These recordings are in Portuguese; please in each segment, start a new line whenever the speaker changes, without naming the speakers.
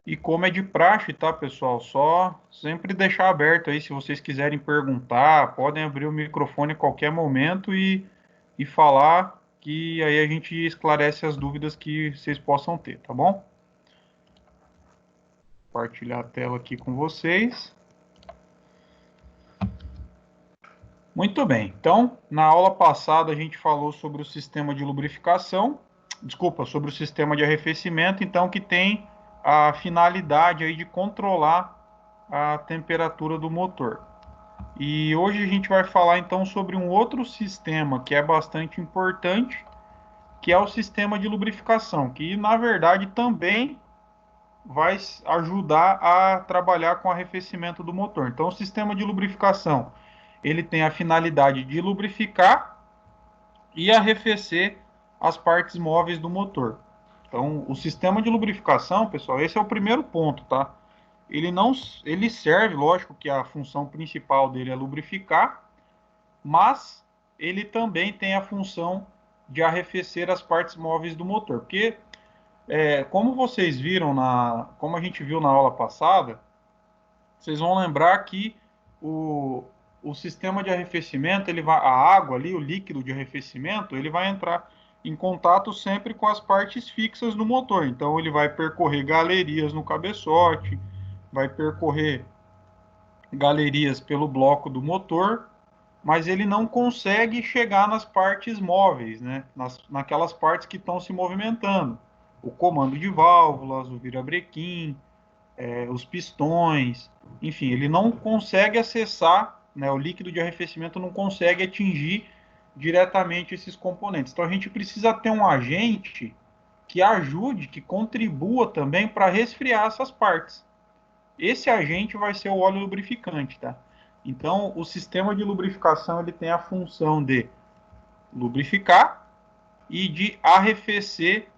E como é de praxe, tá, pessoal? Só sempre deixar aberto aí, se vocês quiserem perguntar, podem abrir o microfone a qualquer momento e falar, que aí a gente esclarece as dúvidas que vocês possam ter, tá bom? Compartilhar a tela aqui com vocês. Muito bem. Então, na aula passada a gente falou sobre o sistema de lubrificação, desculpa, sobre o sistema de arrefecimento, então que tem a finalidade aí de controlar a temperatura do motor. E hoje a gente vai falar então sobre um outro sistema que é bastante importante, que é o sistema de lubrificação, que na verdade também vai ajudar a trabalhar com o arrefecimento do motor. Então, o sistema de lubrificação, ele tem a finalidade de lubrificar e arrefecer as partes móveis do motor. Então, o sistema de lubrificação, pessoal, esse é o primeiro ponto, tá? Ele não, ele serve, lógico que a função principal dele é lubrificar, mas ele também tem a função de arrefecer as partes móveis do motor, porque como vocês viram como a gente viu na aula passada, vocês vão lembrar que o, o sistema de arrefecimento, a água ali, o líquido de arrefecimento, ele vai entrar em contato sempre com as partes fixas do motor. Então ele vai percorrer galerias no cabeçote, vai percorrer galerias pelo bloco do motor, mas ele não consegue chegar nas partes móveis, né? Naquelas partes que estão se movimentando. O comando de válvulas, o virabrequim, os pistões, enfim, ele não consegue acessar, né, o líquido de arrefecimento não consegue atingir diretamente esses componentes. Então a gente precisa ter um agente que ajude, que contribua também para resfriar essas partes. Esse agente vai ser o óleo lubrificante, tá? Então, o sistema de lubrificação ele tem a função de lubrificar e de arrefecer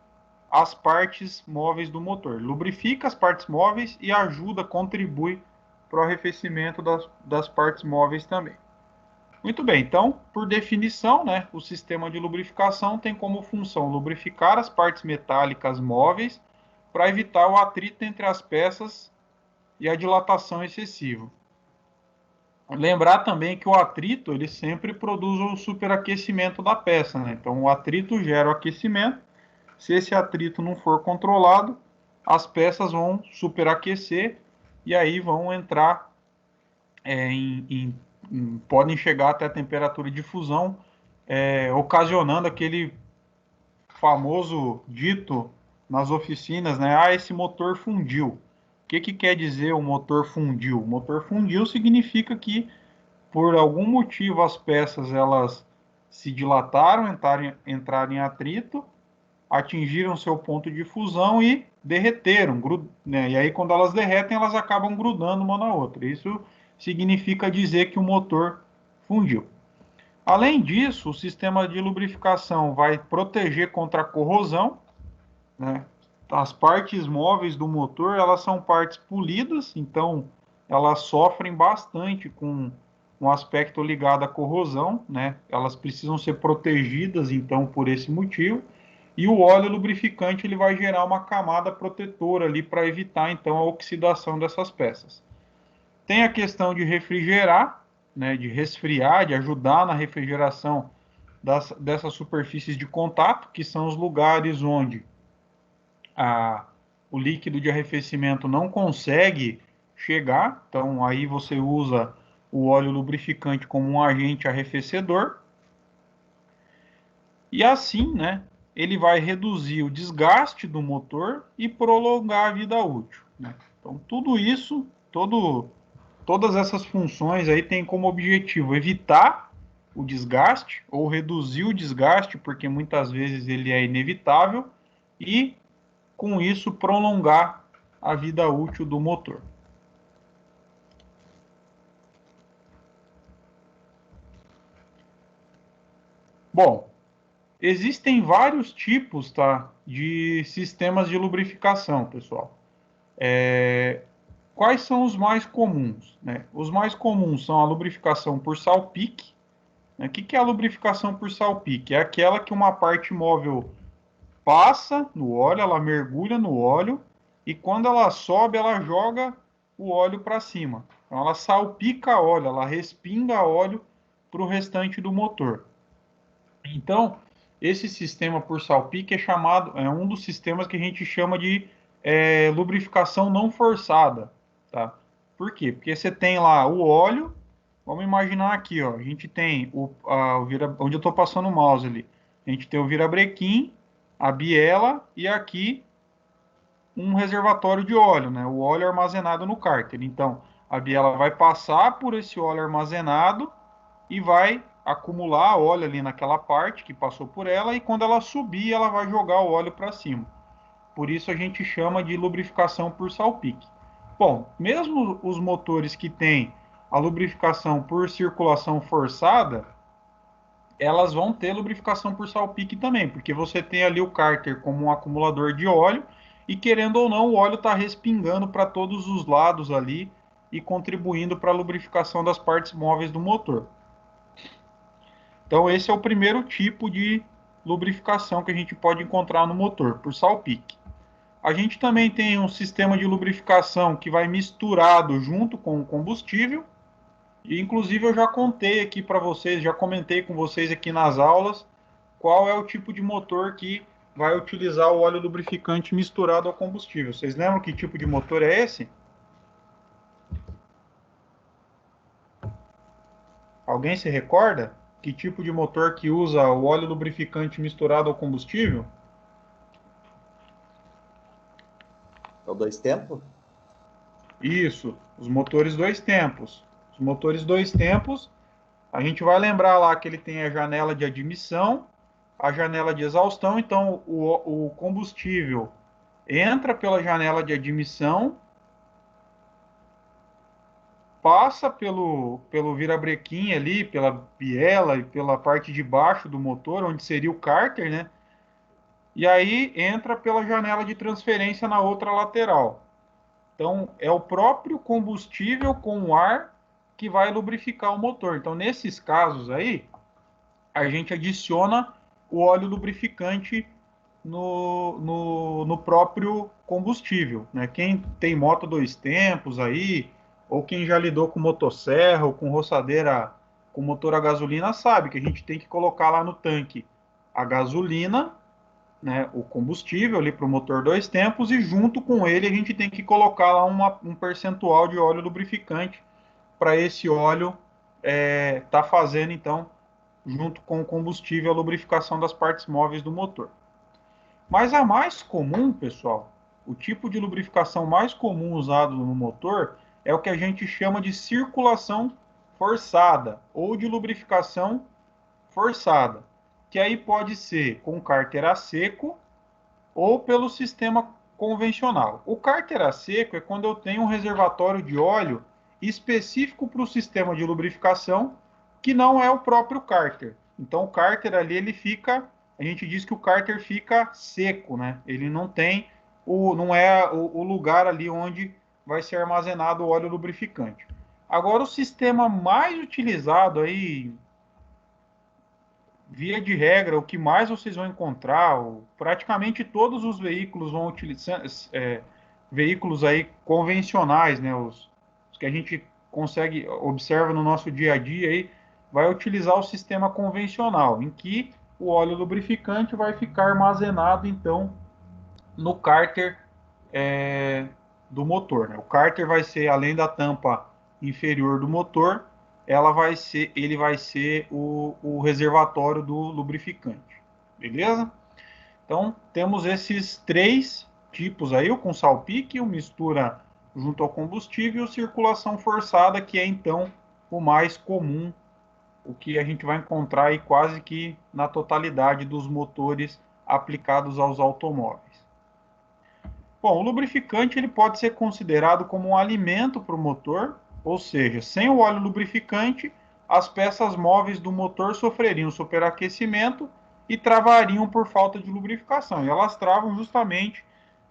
as partes móveis do motor. Lubrifica as partes móveis e ajuda, contribui para o arrefecimento das partes móveis também. Muito bem, então, por definição, né, o sistema de lubrificação tem como função lubrificar as partes metálicas móveis para evitar o atrito entre as peças e a dilatação excessiva. Lembrar também que o atrito ele sempre produz o superaquecimento da peça, né? Então o atrito gera o aquecimento. Se esse atrito não for controlado, as peças vão superaquecer e aí vão entrar podem chegar até a temperatura de fusão, ocasionando aquele famoso dito nas oficinas, né? Ah, esse motor fundiu. O que quer dizer o motor fundiu? O motor fundiu significa que por algum motivo as peças elas se dilataram, entraram em atrito, atingiram seu ponto de fusão e derreteram, né? E aí quando elas derretem, elas acabam grudando uma na outra. Isso significa dizer que o motor fundiu. Além disso, o sistema de lubrificação vai proteger contra a corrosão, né? As partes móveis do motor, elas são partes polidas, então elas sofrem bastante com um aspecto ligado à corrosão, né? Elas precisam ser protegidas, então, por esse motivo. E o óleo lubrificante ele vai gerar uma camada protetora ali para evitar, então, a oxidação dessas peças. Tem a questão de refrigerar, né? De resfriar, de ajudar na refrigeração dessas superfícies de contato, que são os lugares onde o líquido de arrefecimento não consegue chegar, então aí você usa o óleo lubrificante como um agente arrefecedor, e assim, né, ele vai reduzir o desgaste do motor e prolongar a vida útil, né? Então tudo isso, todas essas funções aí têm como objetivo evitar o desgaste ou reduzir o desgaste, porque muitas vezes ele é inevitável, e com isso prolongar a vida útil do motor. Bom, existem vários tipos, tá, de sistemas de lubrificação, pessoal. Quais são os mais comuns, né? Os mais comuns são a lubrificação por salpique, né? O que é a lubrificação por salpique? É aquela que uma parte móvel passa no óleo, ela mergulha no óleo, e quando ela sobe, ela joga o óleo para cima. Então, ela salpica óleo, ela respinga óleo para o restante do motor. Então, esse sistema por salpique é um dos sistemas que a gente chama de lubrificação não forçada, tá? Por quê? Porque você tem lá o óleo, vamos imaginar aqui, ó, a gente tem onde eu estou passando o mouse ali, a gente tem o virabrequim, a biela e aqui um reservatório de óleo, né? O óleo armazenado no cárter. Então, a biela vai passar por esse óleo armazenado e vai acumular óleo ali naquela parte que passou por ela, e quando ela subir, ela vai jogar o óleo para cima. Por isso a gente chama de lubrificação por salpique. Bom, mesmo os motores que têm a lubrificação por circulação forçada, elas vão ter lubrificação por salpique também, porque você tem ali o cárter como um acumulador de óleo, e querendo ou não, o óleo está respingando para todos os lados ali e contribuindo para a lubrificação das partes móveis do motor. Então, esse é o primeiro tipo de lubrificação que a gente pode encontrar no motor, por salpique. A gente também tem um sistema de lubrificação que vai misturado junto com o combustível, e inclusive eu já contei aqui para vocês, já comentei com vocês aqui nas aulas, qual é o tipo de motor que vai utilizar o óleo lubrificante misturado ao combustível. Vocês lembram que tipo de motor é esse? Alguém se recorda? Que tipo de motor que usa o óleo lubrificante misturado ao combustível?
É o dois tempos?
Isso, os motores dois tempos. Os motores dois tempos, a gente vai lembrar lá que ele tem a janela de admissão, a janela de exaustão, então o combustível entra pela janela de admissão, passa pelo virabrequim ali, pela biela e pela parte de baixo do motor, onde seria o cárter, né? E aí entra pela janela de transferência na outra lateral. Então, é o próprio combustível com o ar que vai lubrificar o motor. Então, nesses casos aí, a gente adiciona o óleo lubrificante no próprio combustível, né? Quem tem moto dois tempos aí, ou quem já lidou com motosserra ou com roçadeira com motor a gasolina, sabe que a gente tem que colocar lá no tanque a gasolina, né, o combustível ali para o motor dois tempos, e junto com ele a gente tem que colocar lá um percentual de óleo lubrificante para esse óleo tá fazendo então junto com o combustível a lubrificação das partes móveis do motor. Mas a mais comum, pessoal, o tipo de lubrificação mais comum usado no motor é o que a gente chama de circulação forçada ou de lubrificação forçada, que aí pode ser com cárter a seco ou pelo sistema convencional. O cárter a seco é quando eu tenho um reservatório de óleo específico para o sistema de lubrificação, que não é o próprio cárter. Então o cárter ali ele fica, a gente diz que o cárter fica seco, né? Ele não tem não é o lugar ali onde vai ser armazenado o óleo lubrificante. Agora o sistema mais utilizado aí, via de regra, o que mais vocês vão encontrar, praticamente todos os veículos vão utilizar veículos aí convencionais, né, os que a gente consegue observa no nosso dia a dia aí, vai utilizar o sistema convencional, em que o óleo lubrificante vai ficar armazenado então no cárter do motor, né? O cárter vai ser, além da tampa inferior do motor, ele vai ser o reservatório do lubrificante. Beleza? Então, temos esses três tipos aí, o com salpique, o mistura junto ao combustível e o circulação forçada, que é então o mais comum, o que a gente vai encontrar aí quase que na totalidade dos motores aplicados aos automóveis. Bom, o lubrificante ele pode ser considerado como um alimento para o motor, ou seja, sem o óleo lubrificante, as peças móveis do motor sofreriam superaquecimento e travariam por falta de lubrificação. E elas travam justamente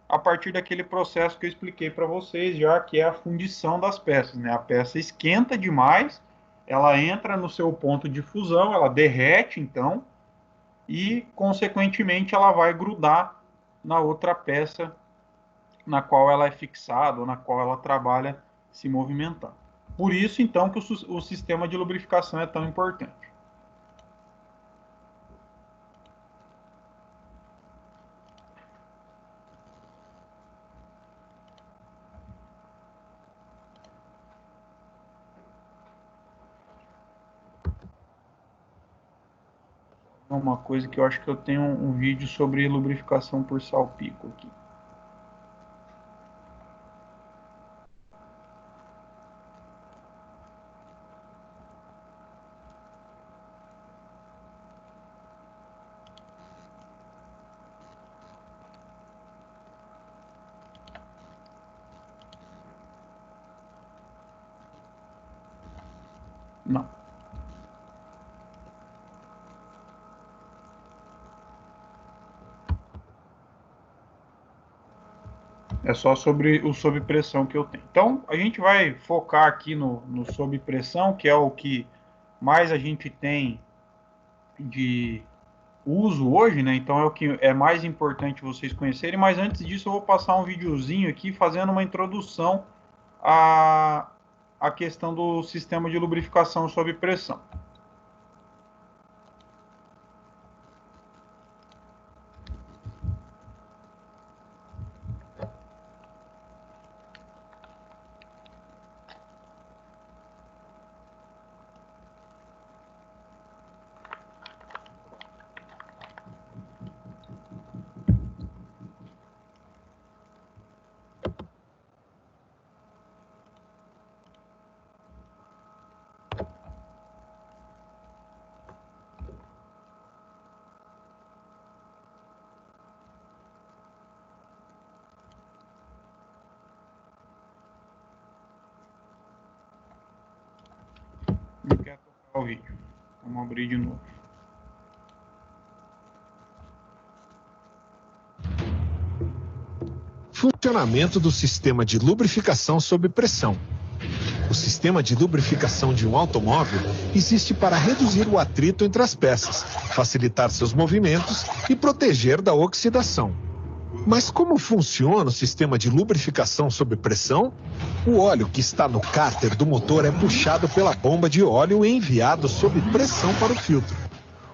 a partir daquele processo que eu expliquei para vocês, já que é a fundição das peças, né? A peça esquenta demais, ela entra no seu ponto de fusão, ela derrete então, e consequentemente ela vai grudar na outra peça na qual ela é fixada ou na qual ela trabalha se movimentando. Por isso, então, que o sistema de lubrificação é tão importante. Uma coisa que eu acho que eu tenho um vídeo sobre lubrificação por salpico aqui. Não. É só sobre o sob pressão que eu tenho. Então, a gente vai focar aqui no sob pressão, que é o que mais a gente tem de uso hoje, né? Então é o que é mais importante vocês conhecerem. Mas antes disso, eu vou passar um videozinho aqui fazendo uma introdução à questão do sistema de lubrificação sob pressão. Não quer tocar o vídeo. Vamos abrir de novo.
Funcionamento do sistema de lubrificação sob pressão. O sistema de lubrificação de um automóvel existe para reduzir o atrito entre as peças, facilitar seus movimentos e proteger da oxidação. Mas como funciona o sistema de lubrificação sob pressão? O óleo que está no cárter do motor é puxado pela bomba de óleo e enviado sob pressão para o filtro.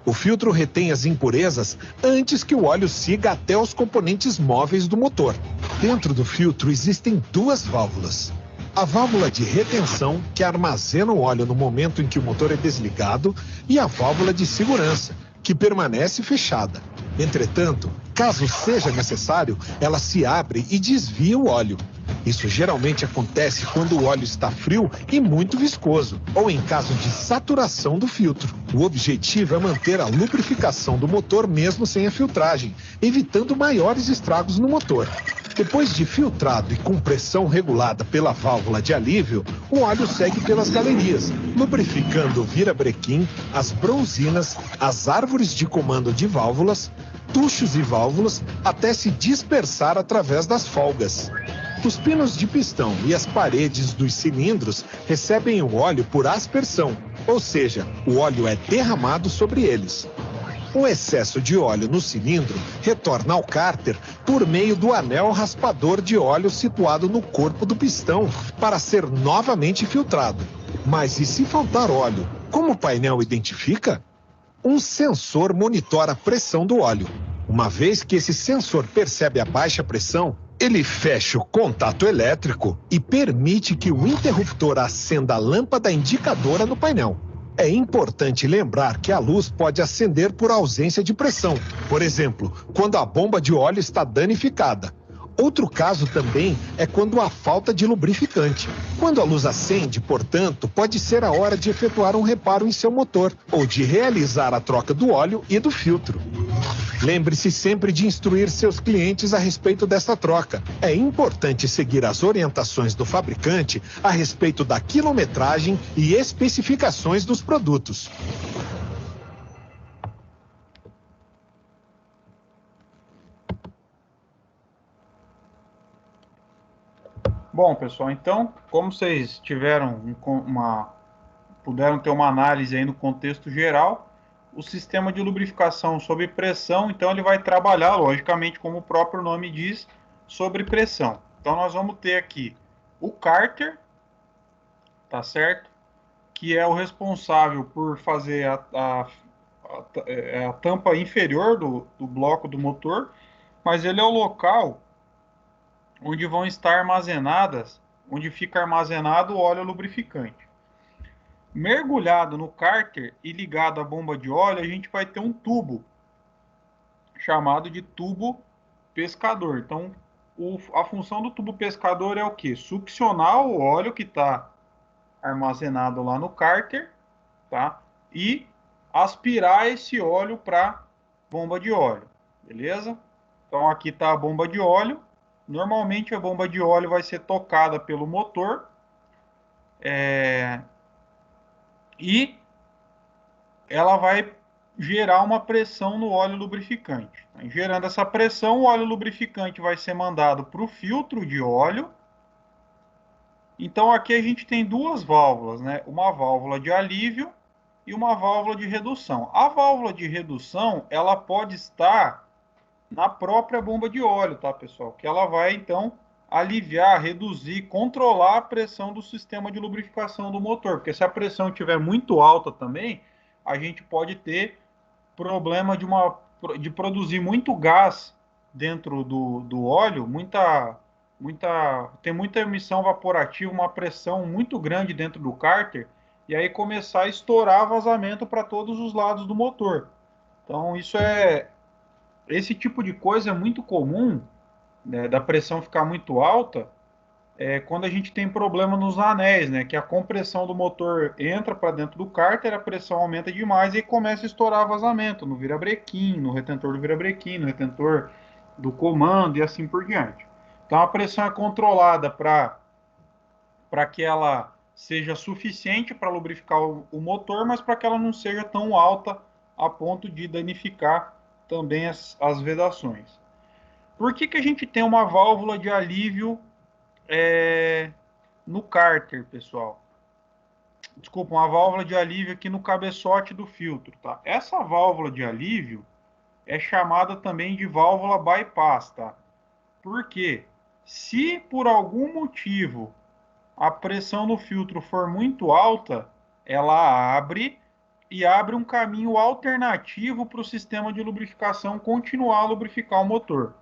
O filtro retém as impurezas antes que o óleo siga até os componentes móveis do motor. Dentro do filtro existem duas válvulas. A válvula de retenção, que armazena o óleo no momento em que o motor é desligado, e a válvula de segurança, que permanece fechada. Entretanto, caso seja necessário, ela se abre e desvia o óleo. Isso geralmente acontece quando o óleo está frio e muito viscoso, ou em caso de saturação do filtro. O objetivo é manter a lubrificação do motor mesmo sem a filtragem, evitando maiores estragos no motor. Depois de filtrado e com pressão regulada pela válvula de alívio, o óleo segue pelas galerias, lubrificando o virabrequim, as bronzinas, as árvores de comando de válvulas, tuchos e válvulas, até se dispersar através das folgas. Os pinos de pistão e as paredes dos cilindros recebem o óleo por aspersão, ou seja, o óleo é derramado sobre eles. O excesso de óleo no cilindro retorna ao cárter por meio do anel raspador de óleo situado no corpo do pistão para ser novamente filtrado. Mas e se faltar óleo? Como o painel identifica? Um sensor monitora a pressão do óleo. Uma vez que esse sensor percebe a baixa pressão, ele fecha o contato elétrico e permite que o interruptor acenda a lâmpada indicadora no painel. É importante lembrar que a luz pode acender por ausência de pressão, por exemplo, quando a bomba de óleo está danificada. Outro caso também é quando há falta de lubrificante. Quando a luz acende, portanto, pode ser a hora de efetuar um reparo em seu motor ou de realizar a troca do óleo e do filtro. Lembre-se sempre de instruir seus clientes a respeito dessa troca. É importante seguir as orientações do fabricante a respeito da quilometragem e especificações dos produtos.
Bom, pessoal, então, como vocês puderam ter uma análise aí no contexto geral, o sistema de lubrificação sob pressão, então ele vai trabalhar, logicamente, como o próprio nome diz, sobre pressão. Então, nós vamos ter aqui o cárter, tá certo? Que é o responsável por fazer a tampa inferior do bloco do motor, mas ele é o local onde vão estar armazenadas, onde fica armazenado o óleo lubrificante. Mergulhado no cárter e ligado à bomba de óleo, a gente vai ter um tubo, chamado de tubo pescador. Então, a função do tubo pescador é o quê? Succionar o óleo que está armazenado lá no cárter, tá? E aspirar esse óleo para bomba de óleo, beleza? Então, aqui está a bomba de óleo. Normalmente, a bomba de óleo vai ser tocada pelo motor, e ela vai gerar uma pressão no óleo lubrificante. Gerando essa pressão, o óleo lubrificante vai ser mandado para o filtro de óleo. Então, aqui a gente tem duas válvulas, né? Uma válvula de alívio e uma válvula de redução. A válvula de redução, ela pode estar na própria bomba de óleo, tá, pessoal? Que ela vai, então, aliviar, reduzir, controlar a pressão do sistema de lubrificação do motor. Porque se a pressão estiver muito alta também, a gente pode ter problema de produzir muito gás dentro do óleo, tem muita emissão vaporativa, uma pressão muito grande dentro do cárter, e aí começar a estourar vazamento para todos os lados do motor. Então, esse tipo de coisa é muito comum, né, da pressão ficar muito alta, quando a gente tem problema nos anéis, né, que a compressão do motor entra para dentro do cárter, a pressão aumenta demais e começa a estourar vazamento no virabrequim, no retentor do virabrequim, no retentor do comando e assim por diante. Então a pressão é controlada para que ela seja suficiente para lubrificar o motor, mas para que ela não seja tão alta a ponto de danificar também as vedações. Por que a gente tem uma válvula de alívio no cárter, pessoal? Desculpa, uma válvula de alívio aqui no cabeçote do filtro, tá? Essa válvula de alívio é chamada também de válvula bypass, tá? Porque se por algum motivo a pressão no filtro for muito alta, ela abre um caminho alternativo para o sistema de lubrificação continuar a lubrificar o motor.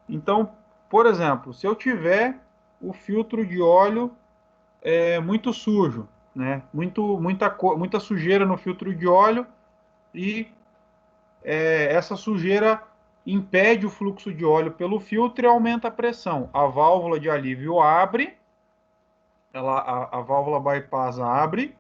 Então, por exemplo, se eu tiver o filtro de óleo muito sujo, né? Muita sujeira no filtro de óleo, e essa sujeira impede o fluxo de óleo pelo filtro e aumenta a pressão. A válvula de alívio abre, a válvula bypass abre,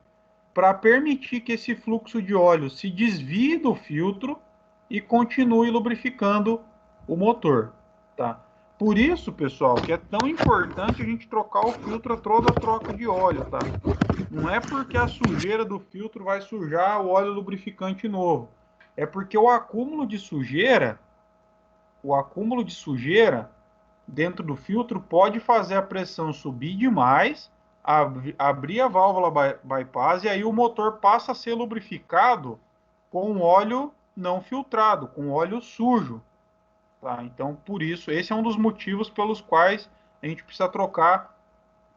para permitir que esse fluxo de óleo se desvie do filtro e continue lubrificando o motor, tá? Por isso, pessoal, que é tão importante a gente trocar o filtro a toda a troca de óleo, tá? Não é porque a sujeira do filtro vai sujar o óleo lubrificante novo. É porque o acúmulo de sujeira dentro do filtro pode fazer a pressão subir demais, abrir a válvula bypass, e aí o motor passa a ser lubrificado com óleo não filtrado, com óleo sujo. Tá? Então, por isso, esse é um dos motivos pelos quais a gente precisa trocar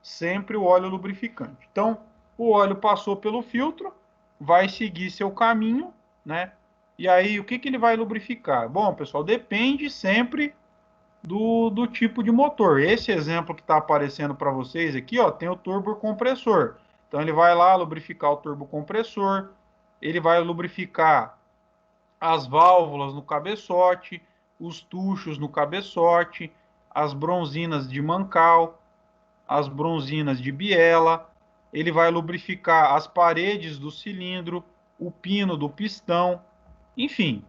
sempre o óleo lubrificante. Então, o óleo passou pelo filtro, vai seguir seu caminho, né? E aí, o que ele vai lubrificar? Bom, pessoal, depende sempre do tipo de motor. Esse exemplo que está aparecendo para vocês aqui, ó, tem o turbocompressor. Então, ele vai lá lubrificar o turbocompressor, ele vai lubrificar as válvulas no cabeçote, os tuchos no cabeçote, as bronzinas de mancal, as bronzinas de biela, ele vai lubrificar as paredes do cilindro, o pino do pistão, enfim.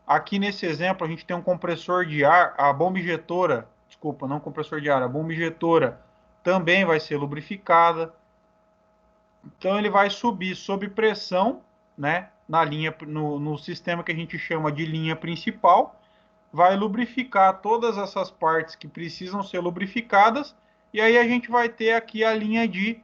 Aqui nesse exemplo a gente tem um compressor de ar, a bomba injetora, desculpa, não compressor de ar, a bomba injetora também vai ser lubrificada. Então ele vai subir sob pressão, né, na linha, no sistema que a gente chama de linha principal, vai lubrificar todas essas partes que precisam ser lubrificadas, e aí a gente vai ter aqui a linha de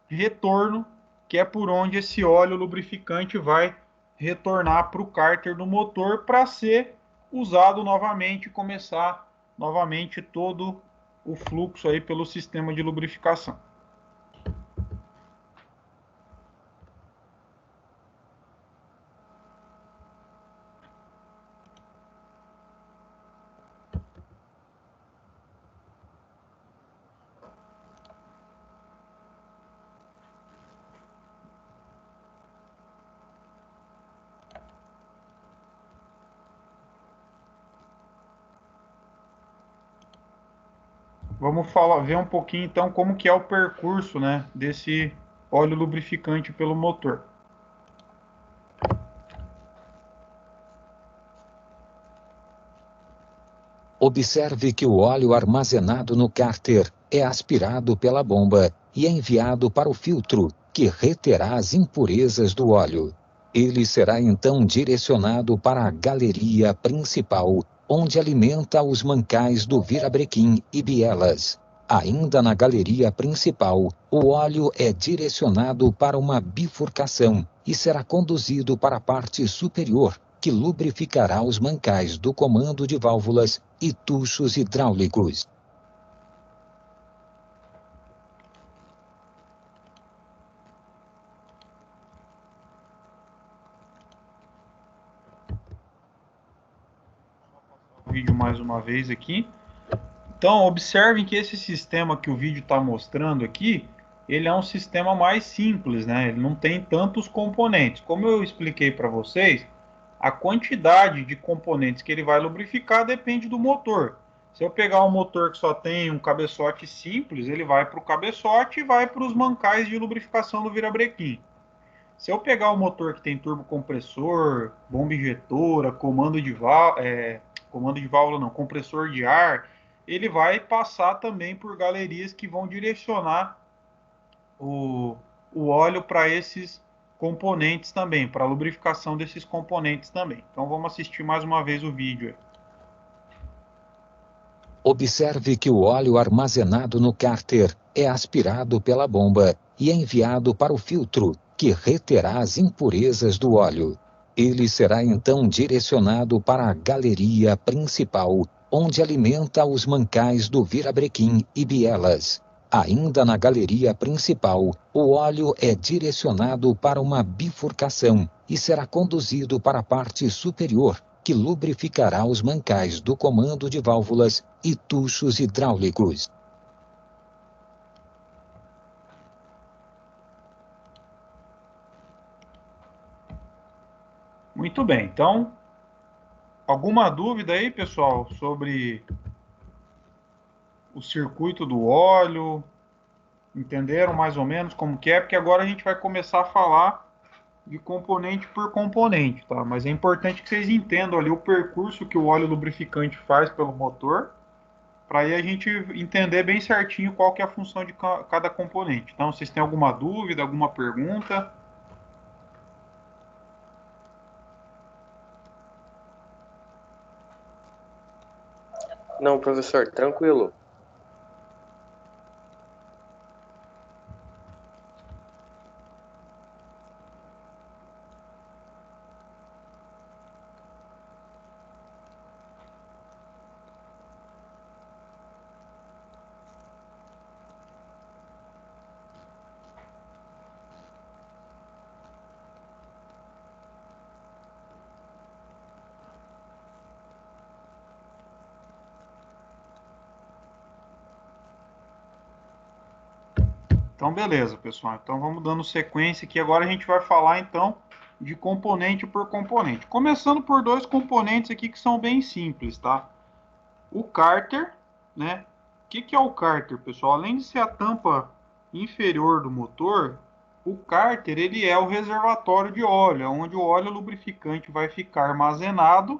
retorno, que é por onde esse óleo lubrificante vai retornar para o cárter do motor para ser usado novamente e começar novamente todo o fluxo aí pelo sistema de lubrificação. Vamos ver um pouquinho então como que é o percurso, né, desse óleo lubrificante pelo motor.
Observe que o óleo armazenado no cárter é aspirado pela bomba e é enviado para o filtro, que reterá as impurezas do óleo. Ele será então direcionado para a galeria principal, onde alimenta os mancais do virabrequim e bielas. Ainda na galeria principal, o óleo é direcionado para uma bifurcação e será conduzido para a parte superior, que lubrificará os mancais do comando de válvulas e tuchos hidráulicos.
O vídeo mais uma vez aqui. Então, observem que esse sistema que o vídeo está mostrando aqui, ele é um sistema mais simples, né? Ele não tem tantos componentes. Como eu expliquei para vocês, a quantidade de componentes que ele vai lubrificar depende do motor. Se eu pegar um motor que só tem um cabeçote simples, ele vai para o cabeçote e vai para os mancais de lubrificação do virabrequim. Se eu pegar um motor que tem turbocompressor, bomba injetora, comando de válvula não, compressor de ar, ele vai passar também por galerias que vão direcionar o óleo para esses componentes também, para a lubrificação desses componentes também. Então vamos assistir mais uma vez o vídeo aí.
Observe que o óleo armazenado no cárter é aspirado pela bomba e é enviado para o filtro, que reterá as impurezas do óleo. Ele será então direcionado para a galeria principal, onde alimenta os mancais do virabrequim e bielas. Ainda na galeria principal, o óleo é direcionado para uma bifurcação e será conduzido para a parte superior, que lubrificará os mancais do comando de válvulas e tuchos hidráulicos.
Muito bem, então, alguma dúvida aí, pessoal, sobre o circuito do óleo? Entenderam mais ou menos como que é? Porque agora a gente vai começar a falar de componente por componente, tá? Mas é importante que vocês entendam ali o percurso que o óleo lubrificante faz pelo motor, para aí a gente entender bem certinho qual que é a função de cada componente. Então, vocês têm alguma dúvida, alguma pergunta?
Não, professor, tranquilo.
Então, beleza, pessoal. Então, vamos dando sequência aqui. Agora a gente vai falar, então, de componente por componente. Começando por dois componentes aqui que são bem simples, tá? O cárter, né? O que é o cárter, pessoal? Além de ser a tampa inferior do motor, o cárter ele é o reservatório de óleo, onde o óleo lubrificante vai ficar armazenado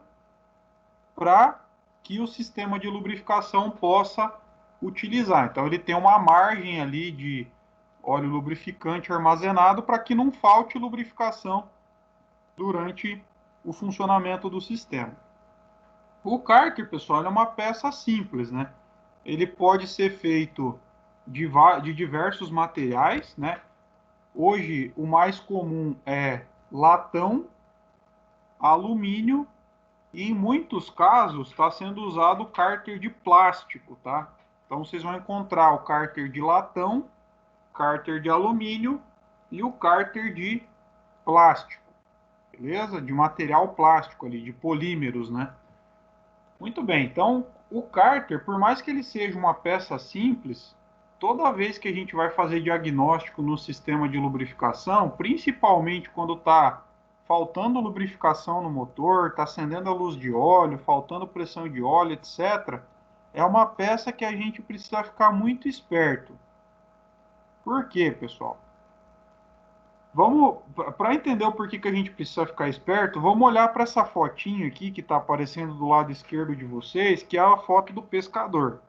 para que o sistema de lubrificação possa utilizar. Então ele tem uma margem ali de óleo lubrificante armazenado para que não falte lubrificação durante o funcionamento do sistema. O cárter, pessoal, é uma peça simples, né? Ele pode ser feito de diversos materiais, né? Hoje, o mais comum é latão, alumínio E em muitos casos está sendo usado o cárter de plástico, tá? Então vocês vão encontrar o cárter de latão, cárter de alumínio e o cárter de plástico, beleza? De material plástico ali, de polímeros, né? Muito bem, então o cárter, por mais que ele seja uma peça simples, toda vez que a gente vai fazer diagnóstico no sistema de lubrificação, principalmente quando está faltando lubrificação no motor, está acendendo a luz de óleo, faltando pressão de óleo, etc., é uma peça que a gente precisa ficar muito esperto. Por quê, pessoal? Vamos, para entender o porquê que a gente precisa ficar esperto, vamos olhar para essa fotinha aqui que está aparecendo do lado esquerdo de vocês, que é a foto do pescador.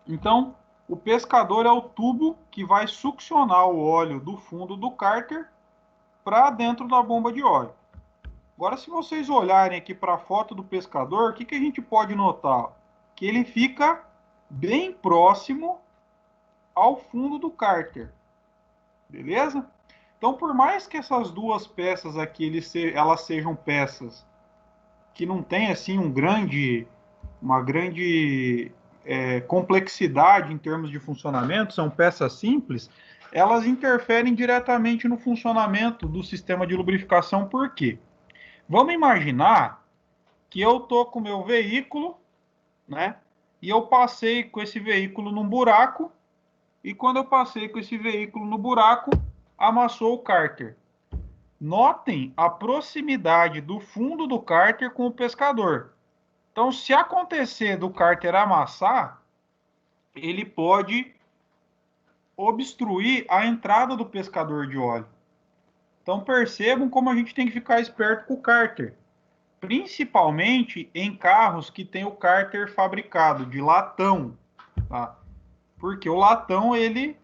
Então, o pescador é o tubo que vai succionar o óleo do fundo do cárter para dentro da bomba de óleo. Agora, se vocês olharem aqui para a foto do pescador, o que a gente pode notar? Que ele fica bem próximo ao fundo do cárter. Beleza? Então, por mais que essas duas peças aqui elas sejam peças que não têm assim uma grande complexidade em termos de funcionamento, são peças simples, elas interferem diretamente no funcionamento do sistema de lubrificação. Por quê? Vamos imaginar que eu estou com o meu veículo, né? E eu passei com esse veículo num buraco, e quando eu passei com esse veículo no buraco, amassou o cárter. Notem a proximidade do fundo do cárter com o pescador. Então, se acontecer do cárter amassar, ele pode obstruir a entrada do pescador de óleo. Então, percebam como a gente tem que ficar esperto com o cárter. Principalmente em carros que tem o cárter fabricado de latão, tá? Porque o latão, ele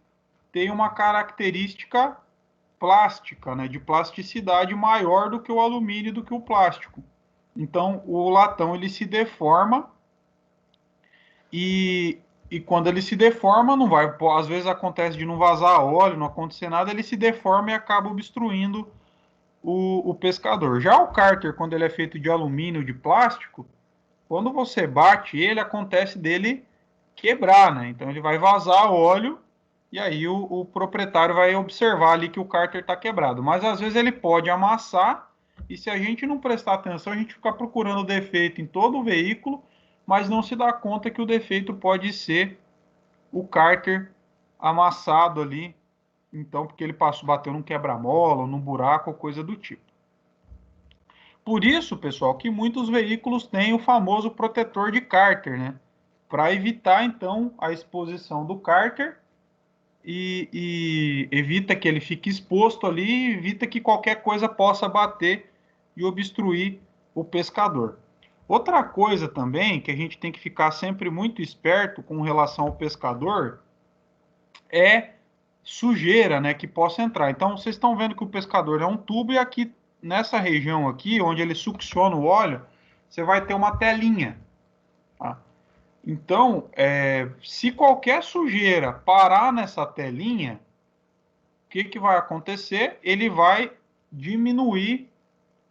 tem uma característica plástica, né, de plasticidade maior do que o alumínio, do que o plástico. Então, o latão ele se deforma e quando ele se deforma, não vai, às vezes acontece de não vazar óleo, não acontecer nada, ele se deforma e acaba obstruindo o pescador. Já o cárter, quando ele é feito de alumínio, de plástico, quando você bate ele, acontece dele quebrar, né? Então ele vai vazar óleo e aí o proprietário vai observar ali que o cárter está quebrado. Mas às vezes ele pode amassar e se a gente não prestar atenção, a gente fica procurando defeito em todo o veículo, mas não se dá conta que o defeito pode ser o cárter amassado ali, então porque ele bateu num quebra-mola, ou num buraco, ou coisa do tipo. Por isso, pessoal, que muitos veículos têm o famoso protetor de cárter, né? Para evitar, então, a exposição do cárter e evita que ele fique exposto ali, evita que qualquer coisa possa bater e obstruir o pescador. Outra coisa também que a gente tem que ficar sempre muito esperto com relação ao pescador é sujeira, né, que possa entrar. Então, vocês estão vendo que o pescador é um tubo e aqui, nessa região aqui, onde ele succiona o óleo, você vai ter uma telinha. Tá? Então, se qualquer sujeira parar nessa telinha, o que vai acontecer? Ele vai diminuir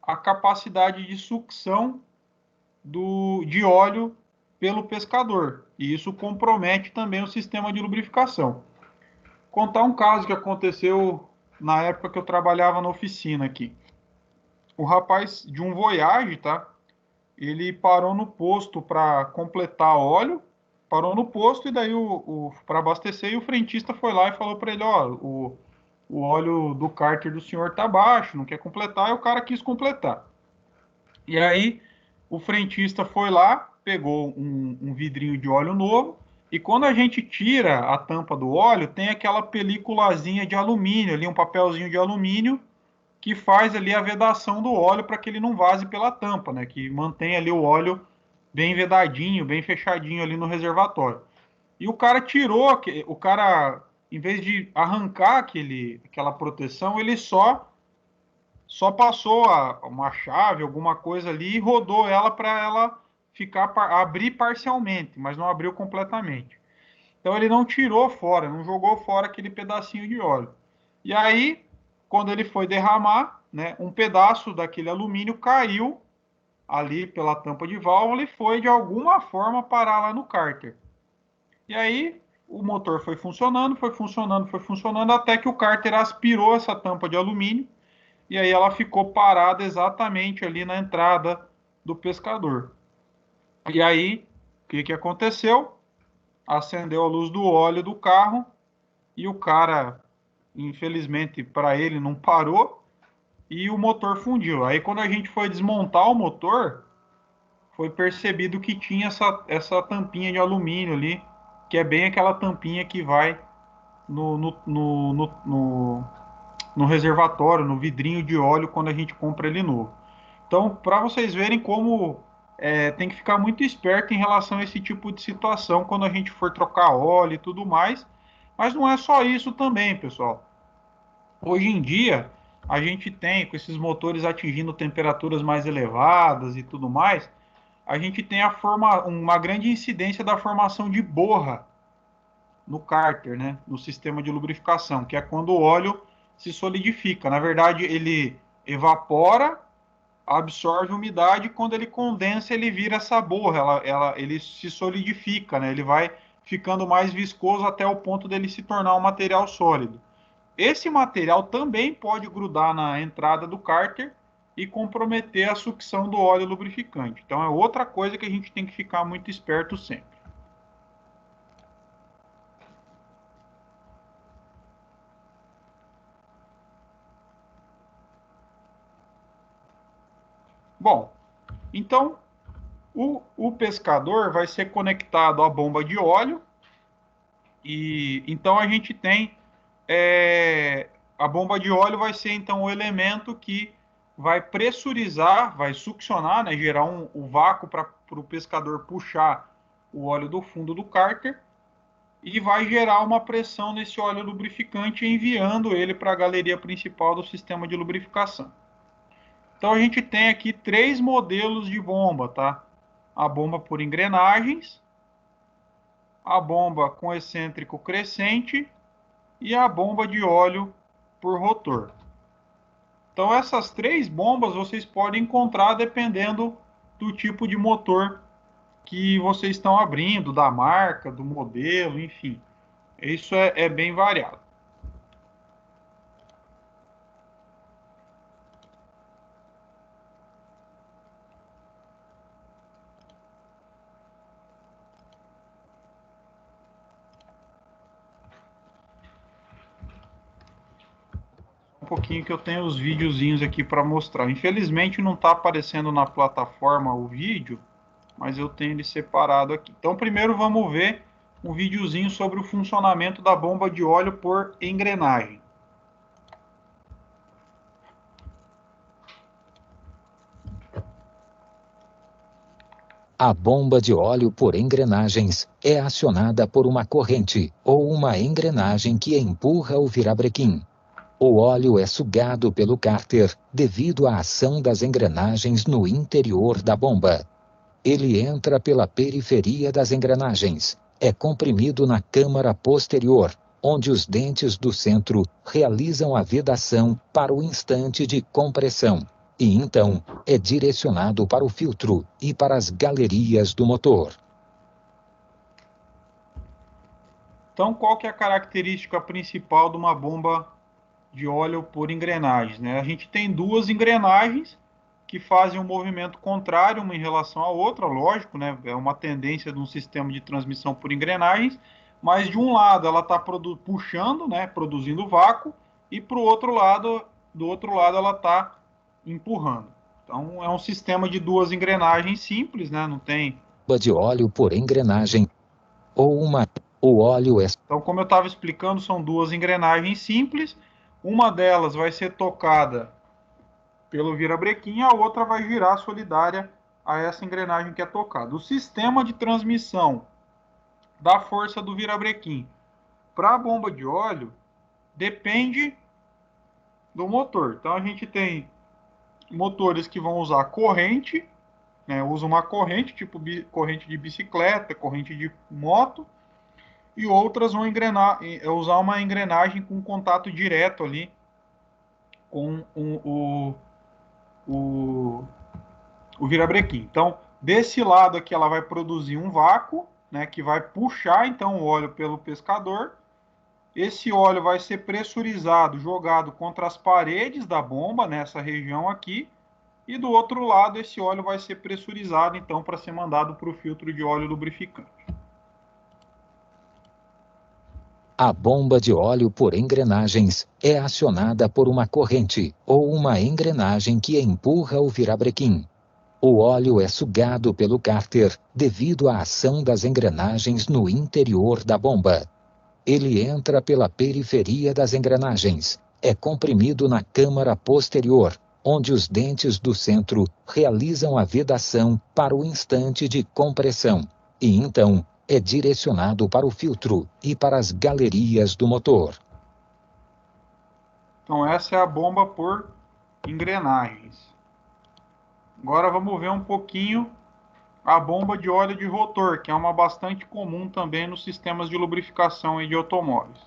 a capacidade de sucção de óleo pelo pescador. E isso compromete também o sistema de lubrificação. Contar um caso que aconteceu na época que eu trabalhava na oficina aqui. O rapaz de um Voyage, tá? Ele parou no posto para completar óleo, parou no posto e daí para abastecer e o frentista foi lá e falou para ele, ó, o óleo do cárter do senhor tá baixo, não quer completar, e o cara quis completar. E aí o frentista foi lá, pegou um vidrinho de óleo novo, e quando a gente tira a tampa do óleo, tem aquela peliculazinha de alumínio, ali um papelzinho de alumínio, que faz ali a vedação do óleo para que ele não vaze pela tampa, né? Que mantém ali o óleo bem vedadinho, bem fechadinho ali no reservatório. E o cara tirou, em vez de arrancar aquela proteção, ele só passou uma chave, alguma coisa ali e rodou ela para ela abrir parcialmente, mas não abriu completamente. Então ele não tirou fora, não jogou fora aquele pedacinho de óleo. E aí, quando ele foi derramar, né, um pedaço daquele alumínio caiu ali pela tampa de válvula e foi de alguma forma parar lá no cárter. E aí o motor foi funcionando, até que o cárter aspirou essa tampa de alumínio e aí ela ficou parada exatamente ali na entrada do pescador. E aí, o que aconteceu? Acendeu a luz do óleo do carro e o cara, infelizmente para ele, não parou e o motor fundiu. Aí quando a gente foi desmontar o motor, foi percebido que tinha essa tampinha de alumínio ali, que é bem aquela tampinha que vai no reservatório, no vidrinho de óleo, quando a gente compra ele novo. Então, para vocês verem como tem que ficar muito esperto em relação a esse tipo de situação quando a gente for trocar óleo e tudo mais. Mas não é só isso também, pessoal. Hoje em dia, a gente tem, com esses motores atingindo temperaturas mais elevadas e tudo mais, a gente tem uma grande incidência da formação de borra no cárter, né, no sistema de lubrificação, que é quando o óleo se solidifica. Na verdade, ele evapora, absorve umidade, e quando ele condensa, ele vira essa borra, ele se solidifica, né, ele vai ficando mais viscoso até o ponto dele se tornar um material sólido. Esse material também pode grudar na entrada do cárter e comprometer a sucção do óleo lubrificante. Então é outra coisa que a gente tem que ficar muito esperto sempre. Bom, então o pescador vai ser conectado à bomba de óleo e então a gente tem a bomba de óleo vai ser então o elemento que vai pressurizar, vai succionar, né, gerar o vácuo para o pescador puxar o óleo do fundo do cárter e vai gerar uma pressão nesse óleo lubrificante, enviando ele para a galeria principal do sistema de lubrificação. Então a gente tem aqui 3 modelos de bomba, tá? A bomba por engrenagens, a bomba com excêntrico crescente e a bomba de óleo por rotor. Então essas 3 bombas vocês podem encontrar dependendo do tipo de motor que vocês estão abrindo, da marca, do modelo, enfim. Isso é bem variado. Um pouquinho que eu tenho os videozinhos aqui para mostrar. Infelizmente não está aparecendo na plataforma o vídeo, mas eu tenho ele separado aqui. Então primeiro vamos ver um videozinho sobre o funcionamento da bomba de óleo por engrenagem.
A bomba de óleo por engrenagens é acionada por uma corrente ou uma engrenagem que empurra o virabrequim. O óleo é sugado pelo cárter devido à ação das engrenagens no interior da bomba. Ele entra pela periferia das engrenagens, é comprimido na câmara posterior, onde os dentes do centro realizam a vedação para o instante de compressão, e então é direcionado para o filtro e para as galerias do motor.
Então qual que é a característica principal de uma bomba de óleo por engrenagens, né? A gente tem 2 engrenagens que fazem um movimento contrário uma em relação à outra, lógico, né? É uma tendência de um sistema de transmissão por engrenagens, mas de um lado ela está puxando, né? Produzindo vácuo, e do outro lado ela está empurrando. Então é um sistema de 2 engrenagens simples, né? Não tem.
Bomba de óleo por engrenagem ou uma. O óleo é.
Então, como eu estava explicando, são 2 engrenagens simples. Uma delas vai ser tocada pelo virabrequim, a outra vai girar solidária a essa engrenagem que é tocada. O sistema de transmissão da força do virabrequim para a bomba de óleo depende do motor. Então a gente tem motores que vão usar corrente, né, usam uma corrente, tipo corrente de bicicleta, corrente de moto, e outras vão usar uma engrenagem com contato direto ali com o virabrequim. Então, desse lado aqui ela vai produzir um vácuo, né, que vai puxar então o óleo pelo pescador. Esse óleo vai ser pressurizado, jogado contra as paredes da bomba, nessa região aqui, e do outro lado esse óleo vai ser pressurizado então para ser mandado para o filtro de óleo lubrificante.
A bomba de óleo por engrenagens é acionada por uma corrente ou uma engrenagem que empurra o virabrequim. O óleo é sugado pelo cárter devido à ação das engrenagens no interior da bomba. Ele entra pela periferia das engrenagens, é comprimido na câmara posterior, onde os dentes do centro realizam a vedação para o instante de compressão, e então é direcionado para o filtro e para as galerias do motor.
Então essa é a bomba por engrenagens. Agora vamos ver um pouquinho a bomba de óleo de rotor, que é uma bastante comum também nos sistemas de lubrificação de automóveis.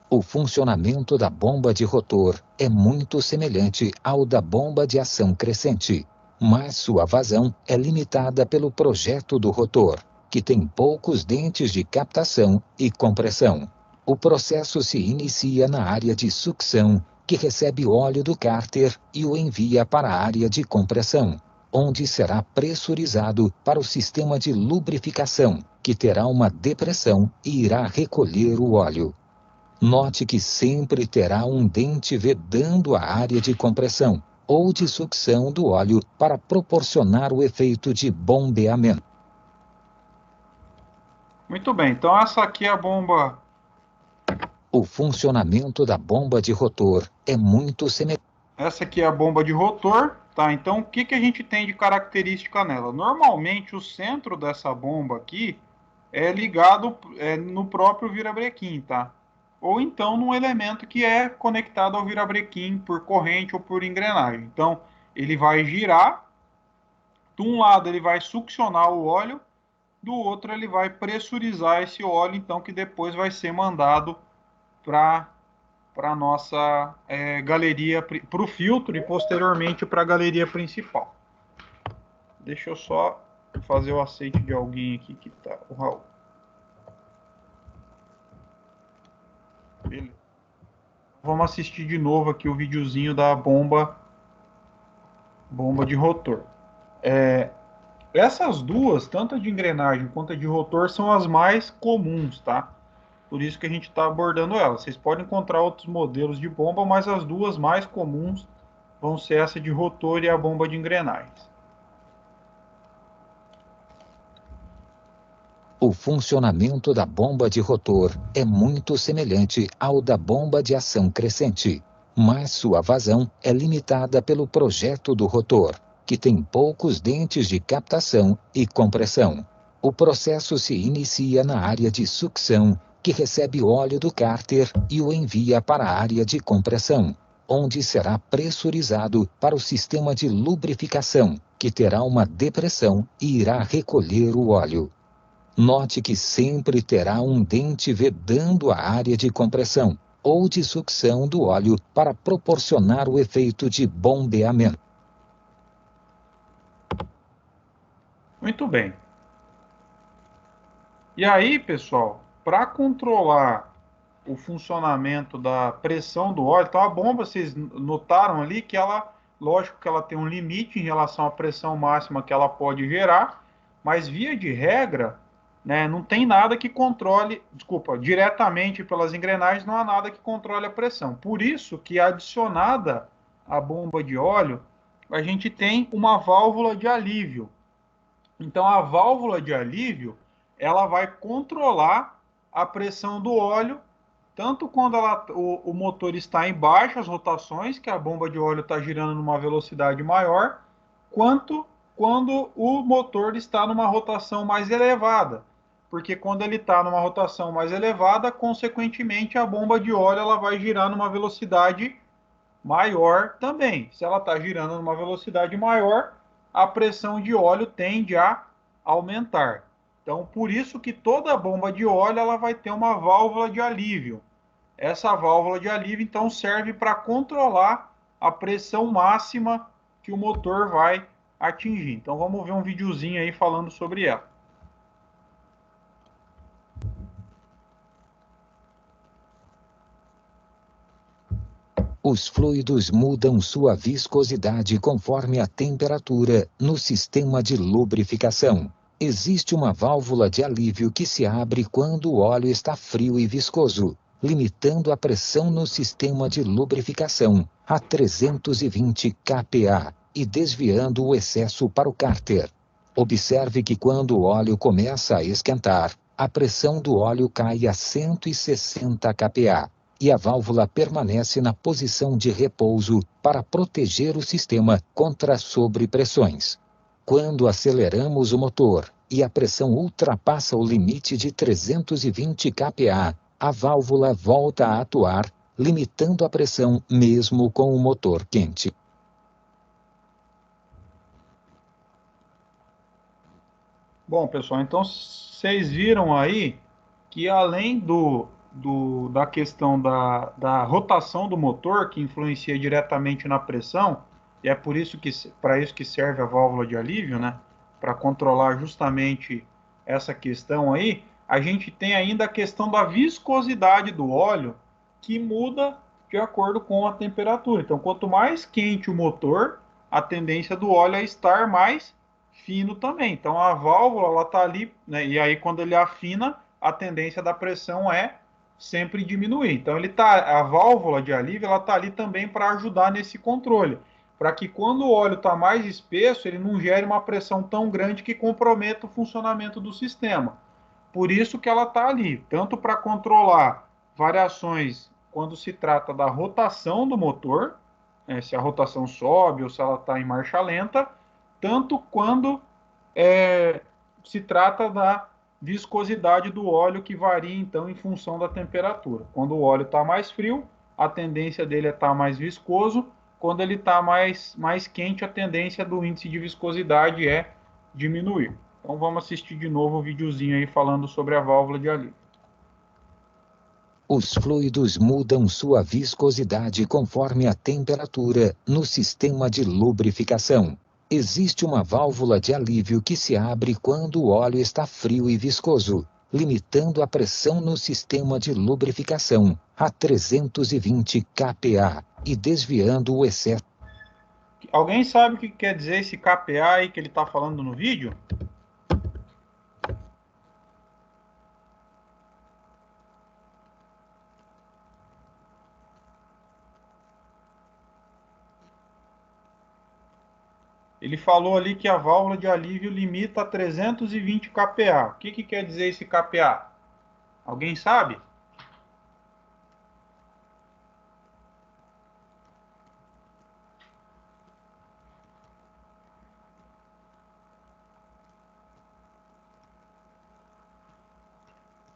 O funcionamento da bomba de rotor é muito semelhante ao da bomba de ação crescente, mas sua vazão é limitada pelo projeto do rotor, que tem poucos dentes de captação e compressão. O processo se inicia na área de sucção, que recebe óleo do cárter e o envia para a área de compressão, onde será pressurizado para o sistema de lubrificação, que terá uma depressão e irá recolher o óleo. Note que sempre terá um dente vedando a área de compressão ou de sucção do óleo para proporcionar o efeito de bombeamento.
Muito bem, então essa aqui é a bomba.
O funcionamento da bomba de rotor é muito semelhante.
Essa aqui é a bomba de rotor, tá? Então o que a gente tem de característica nela? Normalmente o centro dessa bomba aqui é ligado no próprio virabrequim, tá? Ou então num elemento que é conectado ao virabrequim por corrente ou por engrenagem. Então ele vai girar, de um lado ele vai succionar o óleo, do outro ele vai pressurizar esse óleo, então que depois vai ser mandado para a nossa galeria, para o filtro e posteriormente para a galeria principal. Deixa eu só fazer o aceite de alguém aqui que tá, o Raul. Beleza. Vamos assistir de novo aqui o videozinho da bomba de rotor. Essas duas, tanto a de engrenagem quanto a de rotor, são as mais comuns, tá? Por isso que a gente está abordando elas. Vocês podem encontrar outros modelos de bomba, mas as duas mais comuns vão ser essa de rotor e a bomba de engrenagens.
O funcionamento da bomba de rotor é muito semelhante ao da bomba de ação crescente, mas sua vazão é limitada pelo projeto do rotor, que tem poucos dentes de captação e compressão. O processo se inicia na área de sucção, que recebe óleo do cárter e o envia para a área de compressão, onde será pressurizado para o sistema de lubrificação, que terá uma depressão e irá recolher o óleo. Note que sempre terá um dente vedando a área de compressão ou de sucção do óleo para proporcionar o efeito de bombeamento.
Muito bem. E aí, pessoal, para controlar o funcionamento da pressão do óleo, então a bomba, vocês notaram ali que ela, lógico que ela tem um limite em relação à pressão máxima que ela pode gerar, mas via de regra, né, não tem nada que controle, diretamente pelas engrenagens não há nada que controle a pressão. Por isso que adicionada à bomba de óleo, a gente tem uma válvula de alívio. Então a válvula de alívio, ela vai controlar a pressão do óleo, tanto quando o motor está em baixas rotações, que a bomba de óleo está girando numa velocidade maior, quanto quando o motor está numa rotação mais elevada. Porque quando ele está numa rotação mais elevada, consequentemente a bomba de óleo ela vai girar numa velocidade maior também. Se ela está girando numa velocidade maior, a pressão de óleo tende a aumentar. Então, por isso que toda bomba de óleo ela vai ter uma válvula de alívio. essa válvula de alívio, então, serve para controlar a pressão máxima que o motor vai atingir. Então, vamos ver um videozinho aí falando sobre ela.
Os fluidos mudam sua viscosidade conforme a temperatura no sistema de lubrificação. Existe uma válvula de alívio que se abre quando o óleo está frio e viscoso, limitando a pressão no sistema de lubrificação a 320 kPa e desviando o excesso para o cárter. Observe que quando o óleo começa a esquentar, a pressão do óleo cai a 160 kPa. E a válvula permanece na posição de repouso para proteger o sistema contra sobrepressões. Quando aceleramos o motor e a pressão ultrapassa o limite de 320 kPa, a válvula volta a atuar, limitando a pressão mesmo com o motor quente.
Bom, pessoal, então vocês viram aí que além da questão da rotação do motor, que influencia diretamente na pressão, e é por isso que para isso que serve a válvula de alívio, né? Para controlar justamente essa questão aí, a gente tem ainda a questão da viscosidade do óleo, que muda de acordo com a temperatura. Então, quanto mais quente o motor, a tendência do óleo é estar mais fino também. Então, a válvula ela está ali, né? E aí quando ele afina, a tendência da pressão é sempre diminuir. Então a válvula de alívio ela está ali também para ajudar nesse controle, para que quando o óleo está mais espesso, ele não gere uma pressão tão grande que comprometa o funcionamento do sistema. Por isso que ela está ali, tanto para controlar variações quando se trata da rotação do motor, né, se a rotação sobe ou se ela está em marcha lenta, tanto quando se trata da viscosidade do óleo, que varia então em função da temperatura. Quando o óleo está mais frio, a tendência dele é estar mais viscoso. Quando ele está mais quente, a tendência do índice de viscosidade é diminuir. Então vamos assistir de novo o videozinho aí falando sobre a válvula de alívio.
Os fluidos mudam sua viscosidade conforme a temperatura no sistema de lubrificação. Existe uma válvula de alívio que se abre quando o óleo está frio e viscoso, limitando a pressão no sistema de lubrificação a 320 kPa e desviando o excesso.
Alguém sabe o que quer dizer esse kPa aí que ele está falando no vídeo? Ele falou ali que a válvula de alívio limita a 320 kPa. O que quer dizer esse kPa? Alguém sabe?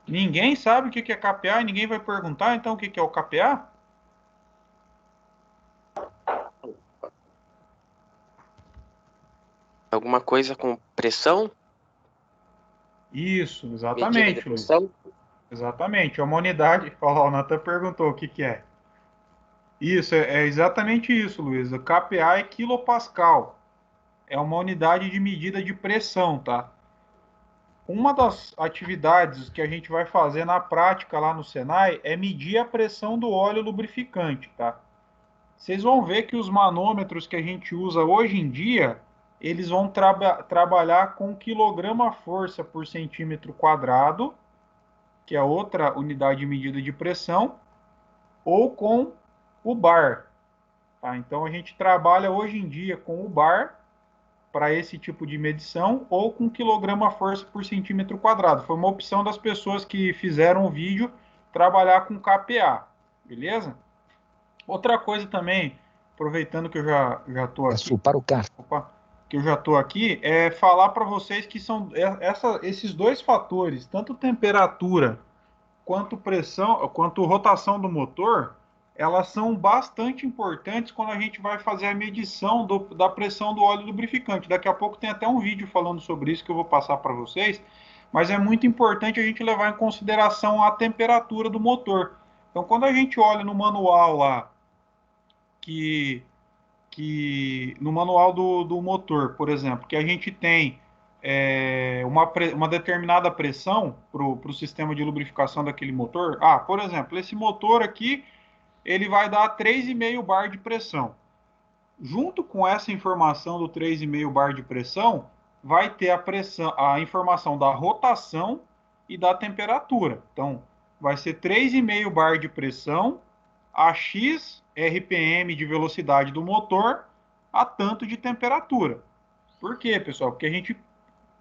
Ninguém sabe o que é kPa e ninguém vai perguntar, então, o que é o kPa?
Alguma coisa com pressão?
Isso,
Medida
exatamente,
de
Luiz.
pressão?
Exatamente, é uma unidade. Ó, o Nathan perguntou o que é. Isso, é exatamente isso, Luiz. O kPa é quilopascal. É uma unidade de medida de pressão, tá? Uma das atividades que a gente vai fazer na prática lá no Senai é medir a pressão do óleo lubrificante, tá? Vocês vão ver que os manômetros que a gente usa hoje em dia, eles vão trabalhar com quilograma-força por centímetro quadrado, que é outra unidade de medida de pressão, ou com o bar. Tá? Então a gente trabalha hoje em dia com o bar para esse tipo de medição, ou com quilograma-força por centímetro quadrado. Foi uma opção das pessoas que fizeram o vídeo trabalhar com kPa, beleza? Outra coisa também, aproveitando que eu já estou aqui, que eu já estou aqui, é falar para vocês que são esses dois fatores, tanto temperatura quanto pressão, quanto rotação do motor, elas são bastante importantes quando a gente vai fazer a medição da pressão do óleo lubrificante. Daqui a pouco tem até um vídeo falando sobre isso que eu vou passar para vocês, mas é muito importante a gente levar em consideração a temperatura do motor, Então, quando a gente olha no manual lá, no manual do motor, por exemplo, que a gente tem uma determinada pressão para o sistema de lubrificação daquele motor. Por exemplo, esse motor aqui, ele vai dar 3,5 bar de pressão. Junto com essa informação do 3,5 bar de pressão, vai ter a informação da rotação e da temperatura. Então, vai ser 3,5 bar de pressão a X RPM de velocidade do motor a tanto de temperatura. Por quê, pessoal? Porque a gente,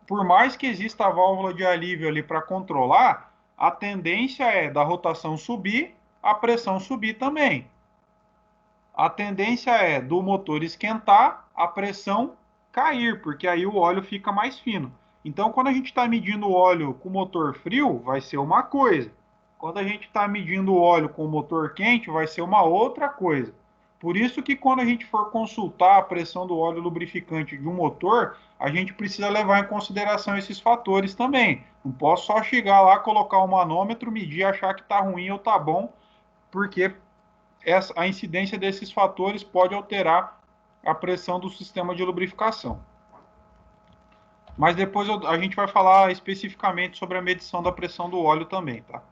por mais que exista a válvula de alívio ali para controlar, a tendência é da rotação subir, a pressão subir também. A tendência é do motor esquentar, a pressão cair, porque aí o óleo fica mais fino. Então, quando a gente está medindo o óleo com o motor frio, vai ser uma coisa. Quando a gente está medindo o óleo com o motor quente, vai ser uma outra coisa. Por isso que quando a gente for consultar a pressão do óleo lubrificante de um motor, a gente precisa levar em consideração esses fatores também. Não posso só chegar lá, colocar o manômetro, medir, achar que está ruim ou está bom, porque a incidência desses fatores pode alterar a pressão do sistema de lubrificação. Mas depois a gente vai falar especificamente sobre a medição da pressão do óleo também, tá?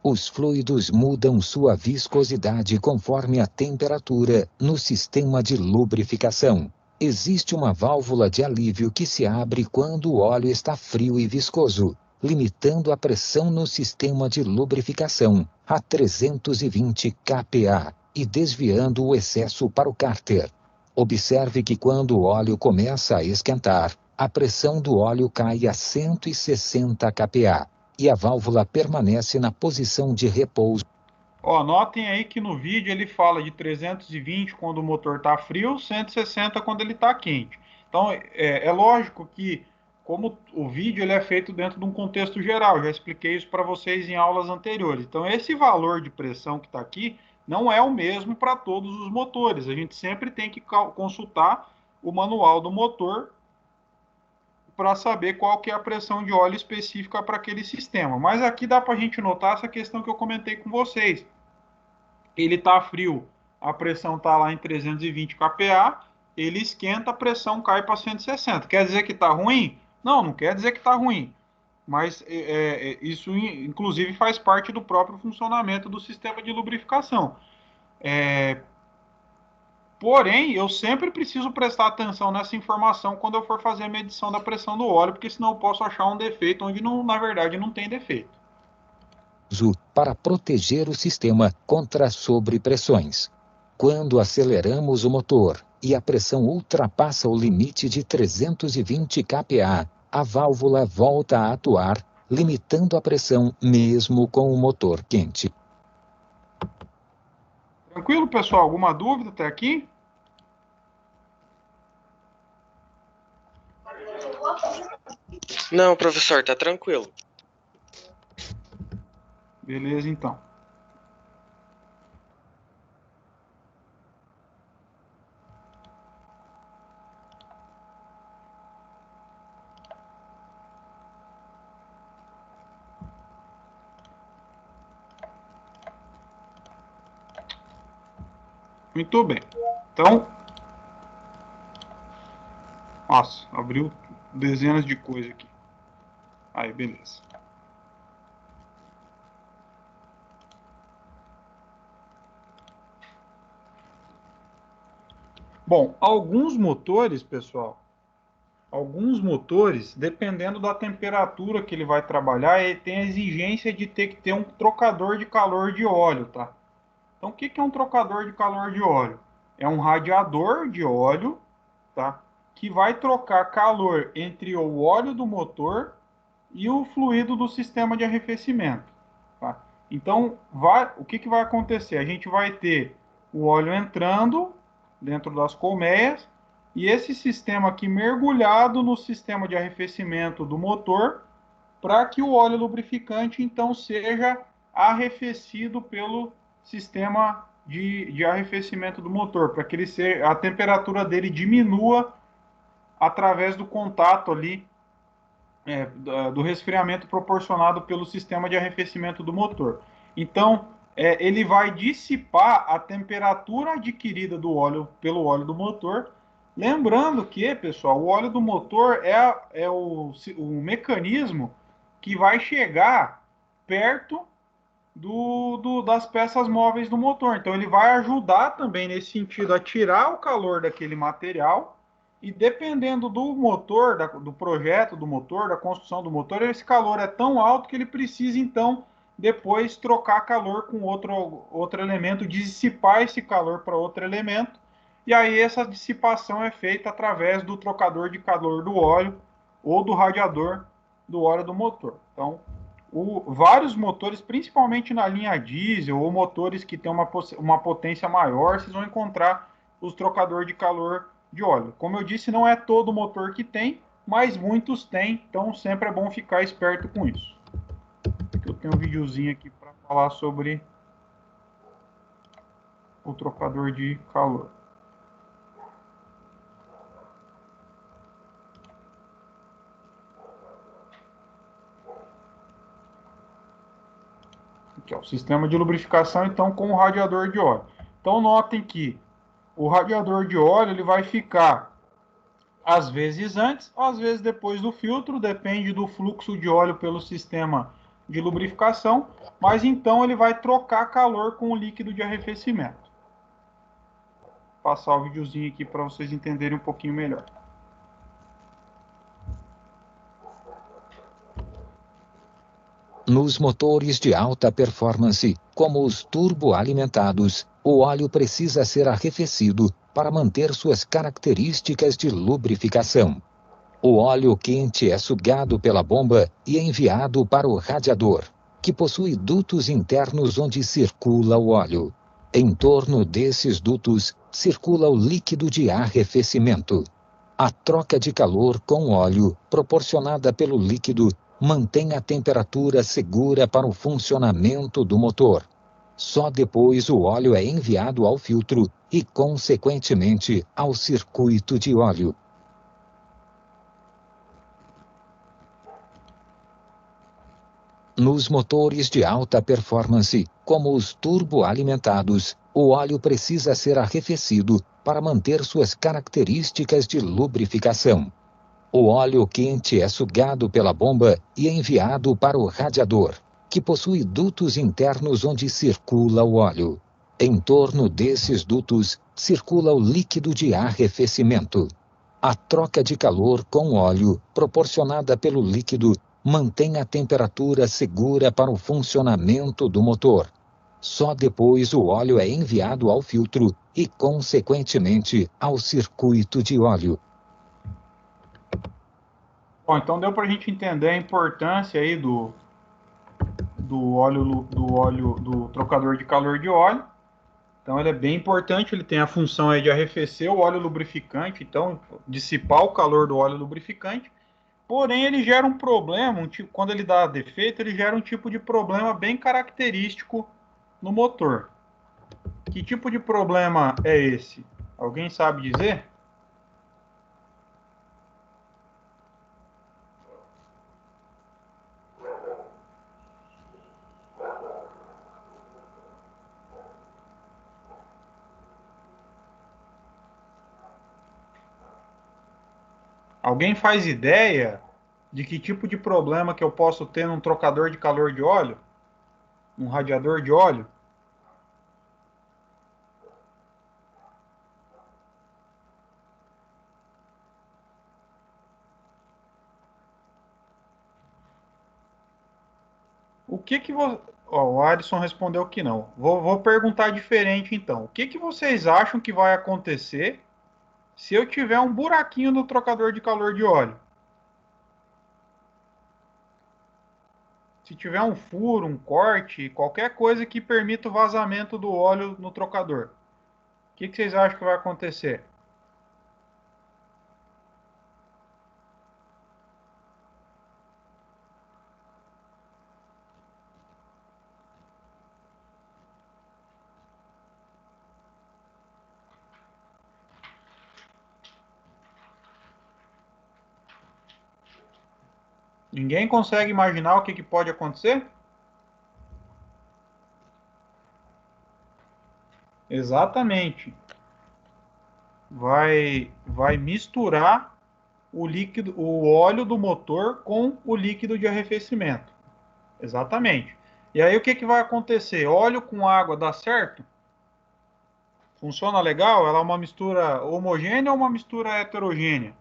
Os fluidos mudam sua viscosidade conforme a temperatura no sistema de lubrificação. Existe uma válvula de alívio que se abre quando o óleo está frio e viscoso, limitando a pressão no sistema de lubrificação a 320 kPa e desviando o excesso para o cárter. Observe que quando o óleo começa a esquentar, a pressão do óleo cai a 160 kPa e a válvula permanece na posição de repouso.
Notem aí que no vídeo ele fala de 320 quando o motor está frio, 160 quando ele está quente. Então, é lógico que, como o vídeo ele é feito dentro de um contexto geral, já expliquei isso para vocês em aulas anteriores. Então, esse valor de pressão que está aqui não é o mesmo para todos os motores. A gente sempre tem que consultar o manual do motor para saber qual que é a pressão de óleo específica para aquele sistema. Mas aqui dá para a gente notar essa questão que eu comentei com vocês. Ele está frio, a pressão está lá em 320 kPa, ele esquenta, a pressão cai para 160. Quer dizer que está ruim? Não, não quer dizer que está ruim. Mas isso, inclusive, faz parte do próprio funcionamento do sistema de lubrificação. Porém, eu sempre preciso prestar atenção nessa informação quando eu for fazer a medição da pressão do óleo, porque senão eu posso achar um defeito onde, na verdade, não tem defeito.
Para proteger o sistema contra sobrepressões. Quando aceleramos o motor e a pressão ultrapassa o limite de 320 kPa, a válvula volta a atuar, limitando a pressão mesmo com o motor quente.
Tranquilo, pessoal? Alguma dúvida até aqui?
Não, professor, tá tranquilo.
Beleza, então. Muito bem. Então, nossa, abriu dezenas de coisas aqui. Aí, beleza. Bom, alguns motores, pessoal, dependendo da temperatura que ele vai trabalhar, ele tem a exigência de ter que ter um trocador de calor de óleo, tá? Então, o que é um trocador de calor de óleo? É um radiador de óleo, tá? Que vai trocar calor entre o óleo do motor e o fluido do sistema de arrefecimento, tá? Então, o que vai acontecer? A gente vai ter o óleo entrando dentro das colmeias e esse sistema aqui mergulhado no sistema de arrefecimento do motor para que o óleo lubrificante, então, seja arrefecido pelo sistema de arrefecimento do motor, para que a temperatura dele diminua através do contato ali do resfriamento proporcionado pelo sistema de arrefecimento do motor. Então, ele vai dissipar a temperatura adquirida do óleo pelo óleo do motor. Lembrando que, pessoal, o óleo do motor é o mecanismo que vai chegar perto das peças móveis do motor. Então, ele vai ajudar também nesse sentido a tirar o calor daquele material. E dependendo do motor, do projeto do motor, da construção do motor, esse calor é tão alto que ele precisa, então, depois trocar calor com outro elemento, dissipar esse calor para outro elemento. E aí essa dissipação é feita através do trocador de calor do óleo ou do radiador do óleo do motor. Então, vários motores, principalmente na linha diesel ou motores que têm uma potência maior, vocês vão encontrar os trocadores de calor de óleo. Como eu disse, não é todo motor que tem, mas muitos têm, então sempre é bom ficar esperto com isso. Eu tenho um videozinho aqui para falar sobre o trocador de calor. Aqui, ó, o sistema de lubrificação, então, com o radiador de óleo. Então, notem que o radiador de óleo ele vai ficar, às vezes antes, às vezes depois do filtro, depende do fluxo de óleo pelo sistema de lubrificação, mas então ele vai trocar calor com o líquido de arrefecimento. Vou passar o videozinho aqui para vocês entenderem um pouquinho melhor.
Nos motores de alta performance, como os turboalimentados, o óleo precisa ser arrefecido para manter suas características de lubrificação. O óleo quente é sugado pela bomba e enviado para o radiador, que possui dutos internos onde circula o óleo. Em torno desses dutos circula o líquido de arrefecimento. A troca de calor com óleo, proporcionada pelo líquido, mantém a temperatura segura para o funcionamento do motor. Só depois o óleo é enviado ao filtro e, consequentemente, ao circuito de óleo. Nos motores de alta performance, como os turboalimentados, o óleo precisa ser arrefecido para manter suas características de lubrificação. O óleo quente é sugado pela bomba e enviado para o radiador, que possui dutos internos onde circula o óleo. Em torno desses dutos circula o líquido de arrefecimento. A troca de calor com óleo, proporcionada pelo líquido, mantém a temperatura segura para o funcionamento do motor. Só depois o óleo é enviado ao filtro e, consequentemente, ao circuito de óleo.
Bom, então deu para a gente entender a importância aí do trocador de calor de óleo. Então ele é bem importante, ele tem a função aí de arrefecer o óleo lubrificante, então dissipar o calor do óleo lubrificante. Porém, ele gera um problema, quando ele dá defeito, ele gera um tipo de problema bem característico no motor. Que tipo de problema é esse? Alguém sabe dizer? Alguém faz ideia de que tipo de problema que eu posso ter num trocador de calor de óleo? Num radiador de óleo? O que que você... o Alisson respondeu que não. Vou perguntar diferente então. O que que vocês acham que vai acontecer se eu tiver um buraquinho no trocador de calor de óleo? Se tiver um furo, um corte, qualquer coisa que permita o vazamento do óleo no trocador, o que que vocês acham que vai acontecer? Ninguém consegue imaginar o que pode acontecer? Exatamente. Vai misturar o líquido, o óleo do motor com o líquido de arrefecimento. Exatamente. E aí o que vai acontecer? Óleo com água dá certo? Funciona legal? Ela é uma mistura homogênea ou uma mistura heterogênea?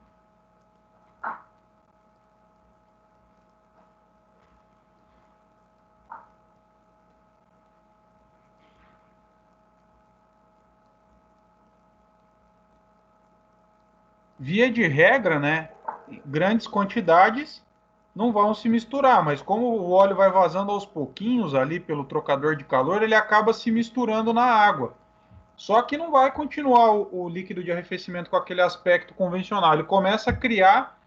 Via de regra, né, grandes quantidades não vão se misturar, mas como o óleo vai vazando aos pouquinhos ali pelo trocador de calor, ele acaba se misturando na água. Só que não vai continuar o líquido de arrefecimento com aquele aspecto convencional. Ele começa a criar,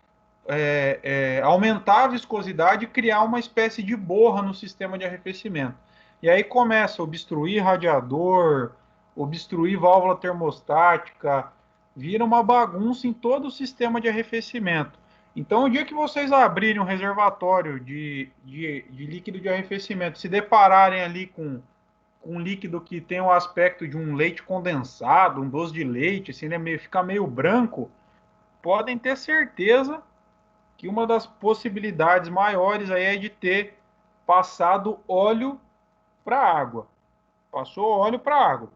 aumentar a viscosidade e criar uma espécie de borra no sistema de arrefecimento. E aí começa a obstruir radiador, obstruir válvula termostática, vira uma bagunça em todo o sistema de arrefecimento. Então, o dia que vocês abrirem um reservatório de líquido de arrefecimento, se depararem ali com um líquido que tem o aspecto de um leite condensado, um doce de leite, assim, né, fica meio branco, podem ter certeza que uma das possibilidades maiores aí é de ter passado óleo para água. Passou óleo para água.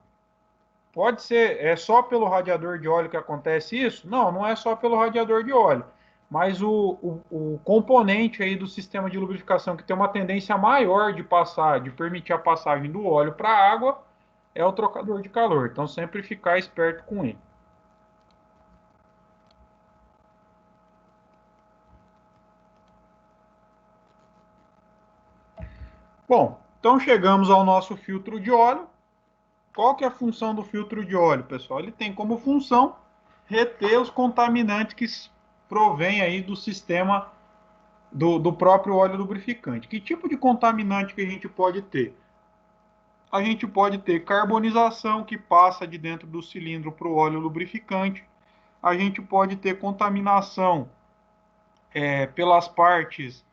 Pode ser, é só pelo radiador de óleo que acontece isso? Não, não é só pelo radiador de óleo. Mas o componente aí do sistema de lubrificação que tem uma tendência maior de passar, de permitir a passagem do óleo para a água, é o trocador de calor. Então, sempre ficar esperto com ele. Bom, então chegamos ao nosso filtro de óleo. Qual que é a função do filtro de óleo, pessoal? Ele tem como função reter os contaminantes que provém aí do sistema do próprio óleo lubrificante. Que tipo de contaminante que a gente pode ter? A gente pode ter carbonização que passa de dentro do cilindro para o óleo lubrificante. A gente pode ter contaminação pelas partes,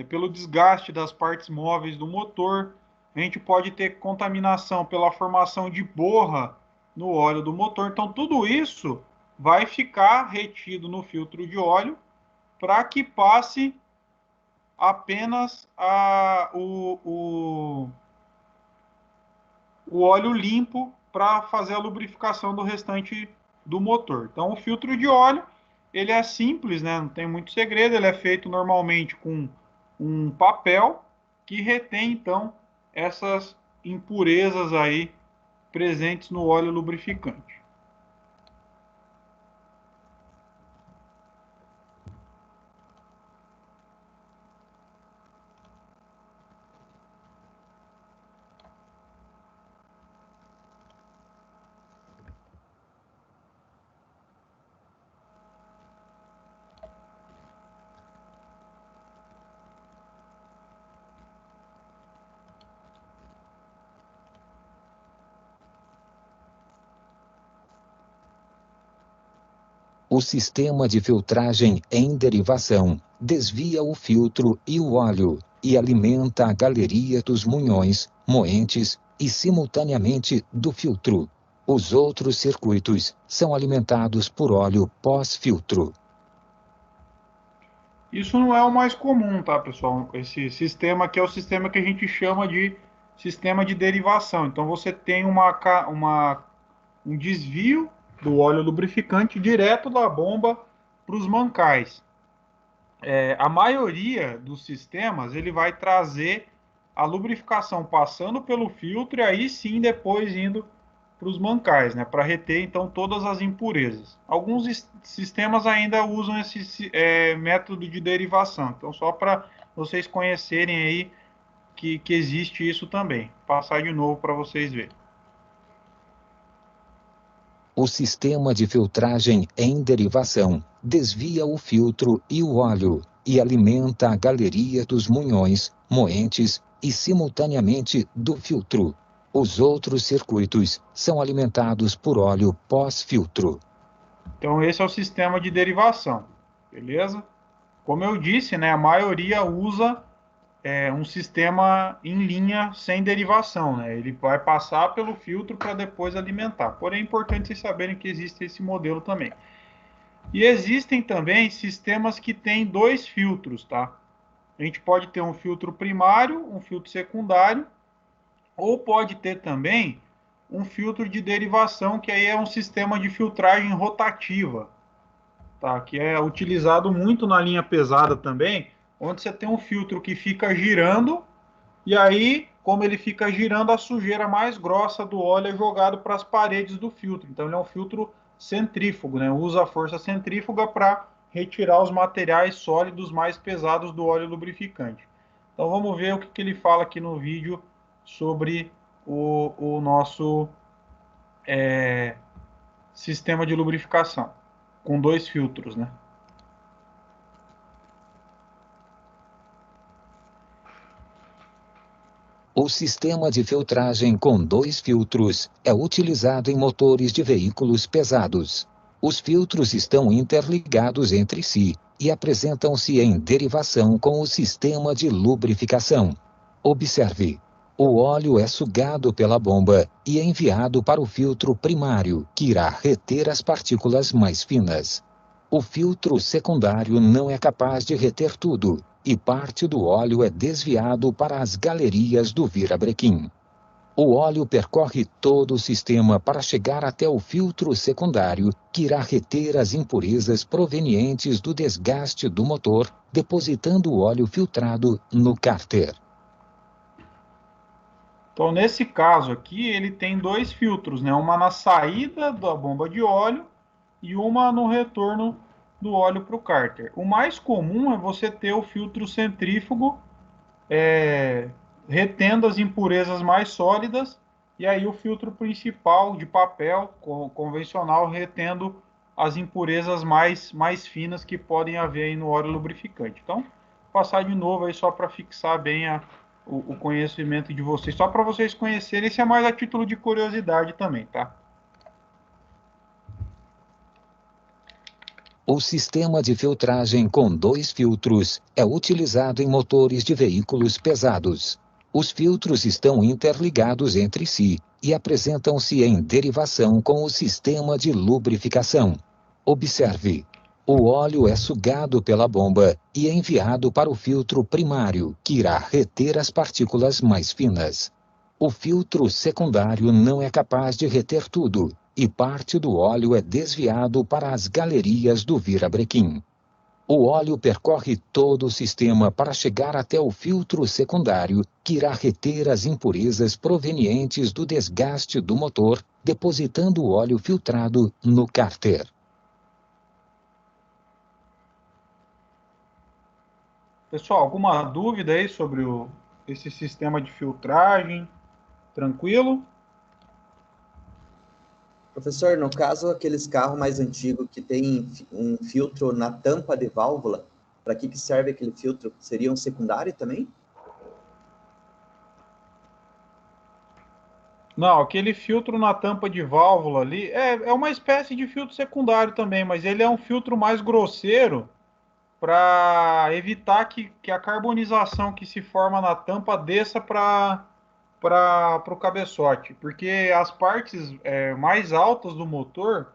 pelo desgaste das partes móveis do motor. A gente pode ter contaminação pela formação de borra no óleo do motor. Então, tudo isso vai ficar retido no filtro de óleo para que passe apenas o óleo limpo para fazer a lubrificação do restante do motor. Então, o filtro de óleo, ele é simples, né? Não tem muito segredo, ele é feito normalmente com um papel que retém, então, essas impurezas aí presentes no óleo lubrificante.
O sistema de filtragem em derivação desvia o filtro e o óleo e alimenta a galeria dos munhões, moentes e simultaneamente do filtro. Os outros circuitos são alimentados por óleo pós-filtro.
Isso não é o mais comum, tá, pessoal? Esse sistema aqui é o sistema que a gente chama de sistema de derivação. Então, você tem um desvio do óleo lubrificante direto da bomba para os mancais. A maioria dos sistemas, ele vai trazer a lubrificação passando pelo filtro e aí sim depois indo para os mancais, né, para reter então todas as impurezas. Alguns sistemas ainda usam esse método de derivação, então só para vocês conhecerem aí que existe isso também. Vou passar de novo para vocês verem.
O sistema de filtragem em derivação desvia o filtro e o óleo e alimenta a galeria dos munhões, moentes e simultaneamente do filtro. Os outros circuitos são alimentados por óleo pós-filtro.
Então esse é o sistema de derivação, beleza? Como eu disse, né, a maioria usa um sistema em linha sem derivação, né? Ele vai passar pelo filtro para depois alimentar. Porém, é importante vocês saberem que existe esse modelo também. E existem também sistemas que têm dois filtros, tá? A gente pode ter um filtro primário, um filtro secundário, ou pode ter também um filtro de derivação, que aí é um sistema de filtragem rotativa, tá? Que é utilizado muito na linha pesada também, onde você tem um filtro que fica girando, e aí, como ele fica girando, a sujeira mais grossa do óleo é jogada para as paredes do filtro. Então, ele é um filtro centrífugo, né? Usa a força centrífuga para retirar os materiais sólidos mais pesados do óleo lubrificante. Então, vamos ver o que ele fala aqui no vídeo sobre o nosso sistema de lubrificação, com dois filtros, né?
O sistema de filtragem com dois filtros é utilizado em motores de veículos pesados. Os filtros estão interligados entre si e apresentam-se em derivação com o sistema de lubrificação. Observe: o óleo é sugado pela bomba e enviado para o filtro primário, que irá reter as partículas mais finas. O filtro secundário não é capaz de reter tudo, e parte do óleo é desviado para as galerias do virabrequim. O óleo percorre todo o sistema para chegar até o filtro secundário, que irá reter as impurezas provenientes do desgaste do motor, depositando o óleo filtrado no cárter.
Então, nesse caso aqui, ele tem dois filtros, né? Uma na saída da bomba de óleo e uma no retorno do óleo para o cárter. O mais comum é você ter o filtro centrífugo retendo as impurezas mais sólidas e aí o filtro principal de papel convencional retendo as impurezas mais finas que podem haver aí no óleo lubrificante. Então, vou passar de novo aí só para fixar bem o conhecimento de vocês, só para vocês conhecerem, isso é mais a título de curiosidade também, tá?
O sistema de filtragem com dois filtros é utilizado em motores de veículos pesados. Os filtros estão interligados entre si e apresentam-se em derivação com o sistema de lubrificação. Observe: o óleo é sugado pela bomba e enviado para o filtro primário, que irá reter as partículas mais finas. O filtro secundário não é capaz de reter tudo, e parte do óleo é desviado para as galerias do virabrequim. O óleo percorre todo o sistema para chegar até o filtro secundário, que irá reter as impurezas provenientes do desgaste do motor, depositando o óleo filtrado no cárter.
Pessoal, alguma dúvida aí sobre esse sistema de filtragem? Tranquilo?
Professor, no caso, aqueles carros mais antigos que tem um filtro na tampa de válvula, para que serve aquele filtro? Seria um secundário também?
Não, aquele filtro na tampa de válvula ali é uma espécie de filtro secundário também, mas ele é um filtro mais grosseiro para evitar que a carbonização que se forma na tampa desça para o cabeçote, porque as partes mais altas do motor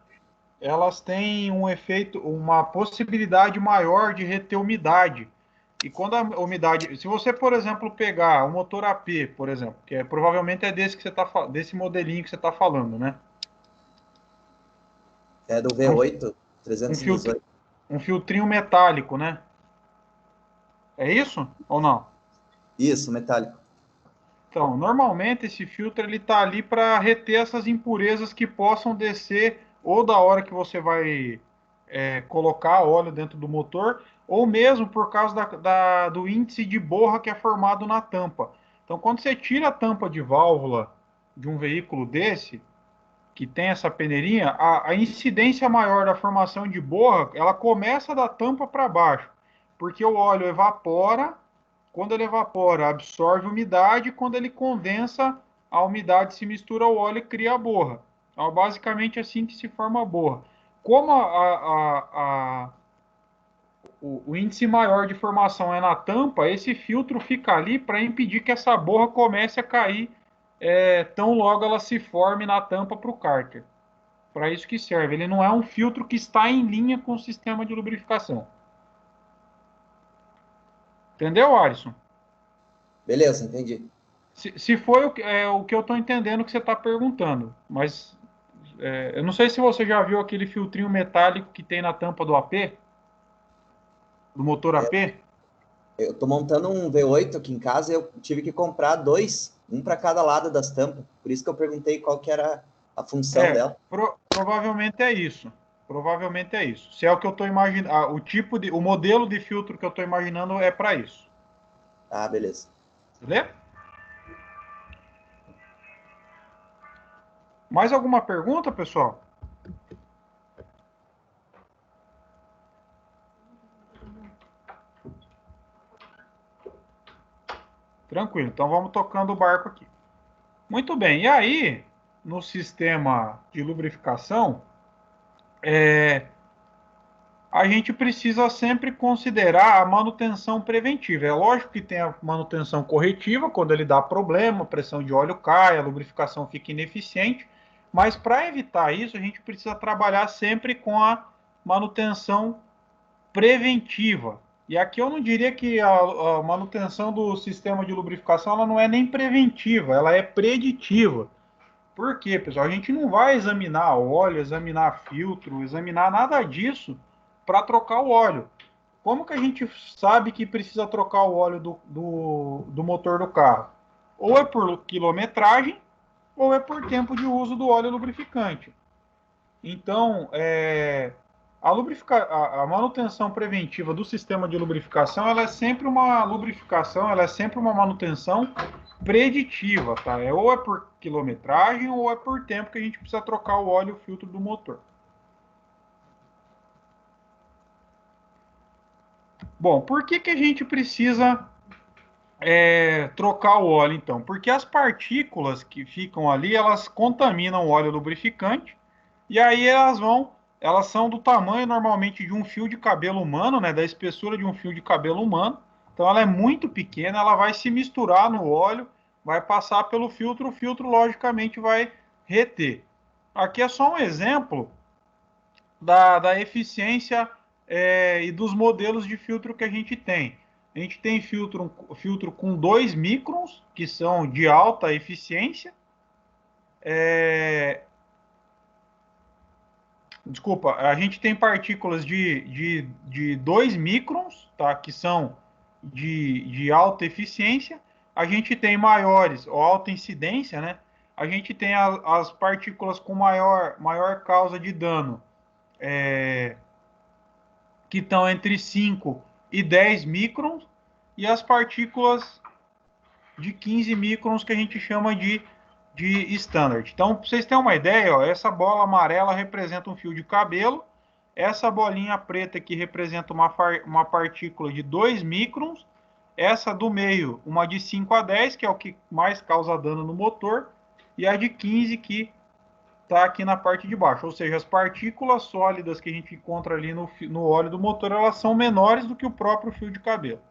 elas têm um efeito, uma possibilidade maior de reter umidade. E quando a umidade, se você, por exemplo, pegar o motor AP, por exemplo, que provavelmente é desse que você desse modelinho que você está falando, né?
É do
É
V8
um, filtro,
318.
um filtrinho metálico, né? É isso ou não?
Isso, metálico.
Então, normalmente esse filtro ele está ali para reter essas impurezas que possam descer ou da hora que você vai colocar óleo dentro do motor, ou mesmo por causa do índice de borra que é formado na tampa. Então, quando você tira a tampa de válvula de um veículo desse, que tem essa peneirinha, a incidência maior da formação de borra, ela começa da tampa para baixo, porque o óleo evapora, quando ele evapora, absorve umidade, quando ele condensa, a umidade se mistura ao óleo e cria a borra. Então, basicamente assim que se forma a borra. Como o índice maior de formação é na tampa, esse filtro fica ali para impedir que essa borra comece a cair tão logo ela se forme na tampa para o cárter. Para isso que serve. Ele não é um filtro que está em linha com o sistema de lubrificação. Entendeu, Alisson?
Beleza, entendi.
Se foi o que eu estou entendendo que você está perguntando, mas eu não sei se você já viu aquele filtrinho metálico que tem na tampa do AP, do motor AP.
Eu estou montando um V8 aqui em casa e eu tive que comprar 2, um para cada lado das tampas. Por isso que eu perguntei qual que era a função dela.
Provavelmente é isso. Provavelmente é isso. Se é o que eu estou imaginando, o modelo de filtro que eu estou imaginando é para isso.
Ah, beleza.
Beleza? Mais alguma pergunta, pessoal? Tranquilo, então vamos tocando o barco aqui. Muito bem, e aí, no sistema de lubrificação, a gente precisa sempre considerar a manutenção preventiva. É lógico que tem a manutenção corretiva, quando ele dá problema, a pressão de óleo cai, a lubrificação fica ineficiente, mas para evitar isso, a gente precisa trabalhar sempre com a manutenção preventiva. E aqui eu não diria que a manutenção do sistema de lubrificação ela não é nem preventiva, ela é preditiva. Por quê, pessoal? A gente não vai examinar óleo, examinar filtro, examinar nada disso para trocar o óleo. Como que a gente sabe que precisa trocar o óleo do motor do carro? Ou é por quilometragem, ou é por tempo de uso do óleo lubrificante. Então, a manutenção preventiva do sistema de lubrificação, ela é sempre uma lubrificação, ela é sempre uma manutenção preditiva, tá? Ou é por quilometragem ou é por tempo que a gente precisa trocar o óleo e o filtro do motor. Bom, por que a gente precisa trocar o óleo, então? Porque as partículas que ficam ali, elas contaminam o óleo lubrificante e aí elas são do tamanho normalmente de um fio de cabelo humano, né, da espessura de um fio de cabelo humano. Então ela é muito pequena, ela vai se misturar no óleo, vai passar pelo filtro, o filtro logicamente vai reter. Aqui é só um exemplo da eficiência e dos modelos de filtro que a gente tem. A gente tem filtro com 2 microns, que são de alta eficiência. Desculpa, a gente tem partículas de 2 microns, tá, que são de alta eficiência. A gente tem maiores, ou alta incidência, né? A gente tem as partículas com maior causa de dano, que estão entre 5 e 10 microns, e as partículas de 15 microns que a gente chama de standard. Então, para vocês terem uma ideia, ó, essa bola amarela representa um fio de cabelo, essa bolinha preta aqui representa uma partícula de 2 microns, essa do meio, uma de 5 a 10, que é o que mais causa dano no motor, e a de 15 que está aqui na parte de baixo. Ou seja, as partículas sólidas que a gente encontra ali no óleo do motor, elas são menores do que o próprio fio de cabelo.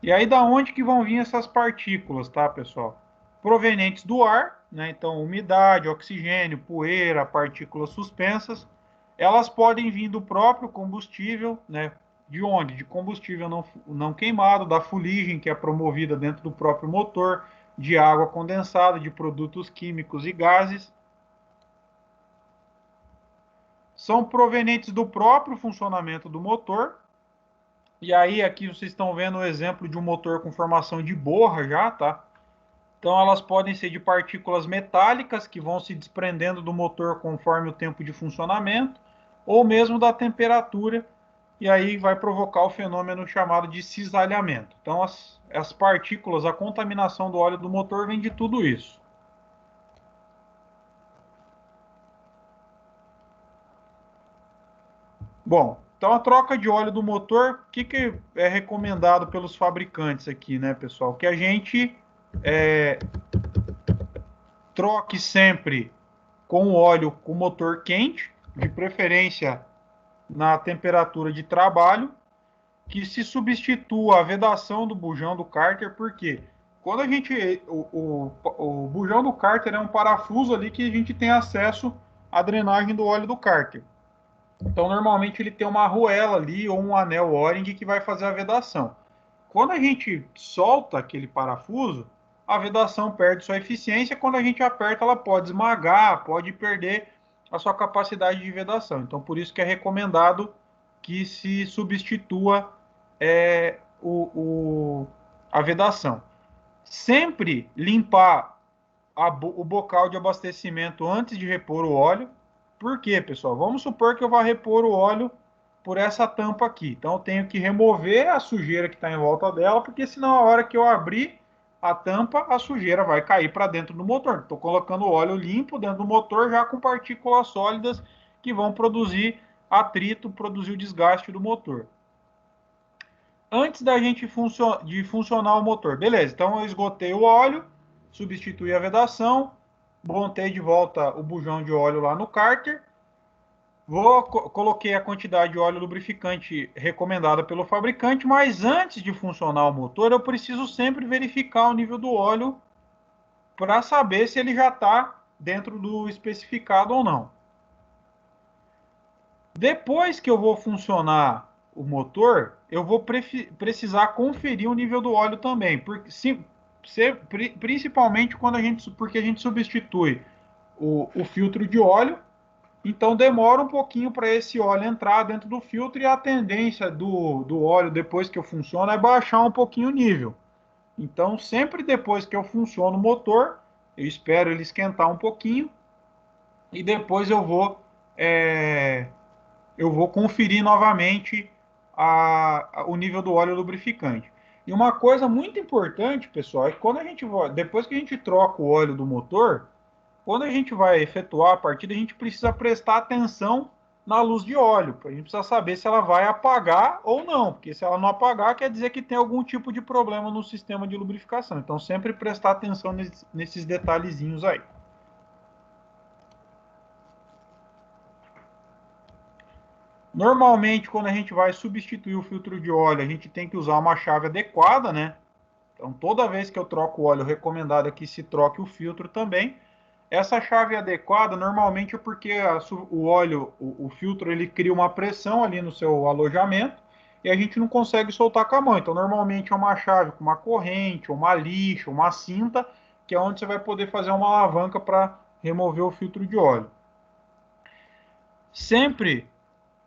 E aí, da onde que vão vir essas partículas, tá, pessoal? Provenientes do ar, né? Então, umidade, oxigênio, poeira, partículas suspensas. Elas podem vir do próprio combustível, né? De onde? De combustível não queimado, da fuligem que é promovida dentro do próprio motor, de água condensada, de produtos químicos e gases. São provenientes do próprio funcionamento do motor. E aí, aqui vocês estão vendo o exemplo de um motor com formação de borra já, tá? Então, elas podem ser de partículas metálicas que vão se desprendendo do motor conforme o tempo de funcionamento, ou mesmo da temperatura, e aí vai provocar o fenômeno chamado de cisalhamento. Então, as partículas, a contaminação do óleo do motor vem de tudo isso. Bom, então a troca de óleo do motor, o que é recomendado pelos fabricantes aqui, né, pessoal? Que a gente troque sempre com óleo com motor quente, de preferência na temperatura de trabalho, que se substitua a vedação do bujão do cárter, porque quando a gente... O bujão do cárter é um parafuso ali que a gente tem acesso à drenagem do óleo do cárter. Então, normalmente, ele tem uma arruela ali ou um anel O-ring que vai fazer a vedação. Quando a gente solta aquele parafuso, a vedação perde sua eficiência. Quando a gente aperta, ela pode esmagar, pode perder a sua capacidade de vedação. Então, por isso que é recomendado que se substitua a vedação. Sempre limpar o bocal de abastecimento antes de repor o óleo. Por quê, pessoal? Vamos supor que eu vá repor o óleo por essa tampa aqui. Então, eu tenho que remover a sujeira que está em volta dela, porque senão, a hora que eu abrir a tampa, a sujeira vai cair para dentro do motor. Estou colocando o óleo limpo dentro do motor, já com partículas sólidas que vão produzir atrito, produzir o desgaste do motor. Antes da gente de funcionar o motor. Beleza, então eu esgotei o óleo, substituí a vedação, montei de volta o bujão de óleo lá no cárter, coloquei a quantidade de óleo lubrificante recomendada pelo fabricante, mas antes de funcionar o motor, eu preciso sempre verificar o nível do óleo para saber se ele já está dentro do especificado ou não. Depois que eu vou funcionar o motor, eu vou precisar conferir o nível do óleo também, principalmente porque a gente substitui o filtro de óleo. Então demora um pouquinho para esse óleo entrar dentro do filtro, e a tendência do óleo, depois que eu funciono, é baixar um pouquinho o nível. Então, sempre depois que eu funciono o motor, eu espero ele esquentar um pouquinho, e depois eu vou conferir novamente o nível do óleo lubrificante. E uma coisa muito importante, pessoal, é que depois que a gente troca o óleo do motor, quando a gente vai efetuar a partida, a gente precisa prestar atenção na luz de óleo. A gente precisa saber se ela vai apagar ou não, porque se ela não apagar, quer dizer que tem algum tipo de problema no sistema de lubrificação. Então, sempre prestar atenção nesses detalhezinhos aí. Normalmente, quando a gente vai substituir o filtro de óleo, a gente tem que usar uma chave adequada, né? Então, toda vez que eu troco o óleo, o recomendado é que se troque o filtro também. Essa chave adequada normalmente é porque o óleo, o filtro, ele cria uma pressão ali no seu alojamento e a gente não consegue soltar com a mão. Então, normalmente é uma chave com uma corrente, uma lixa, uma cinta, que é onde você vai poder fazer uma alavanca para remover o filtro de óleo. Sempre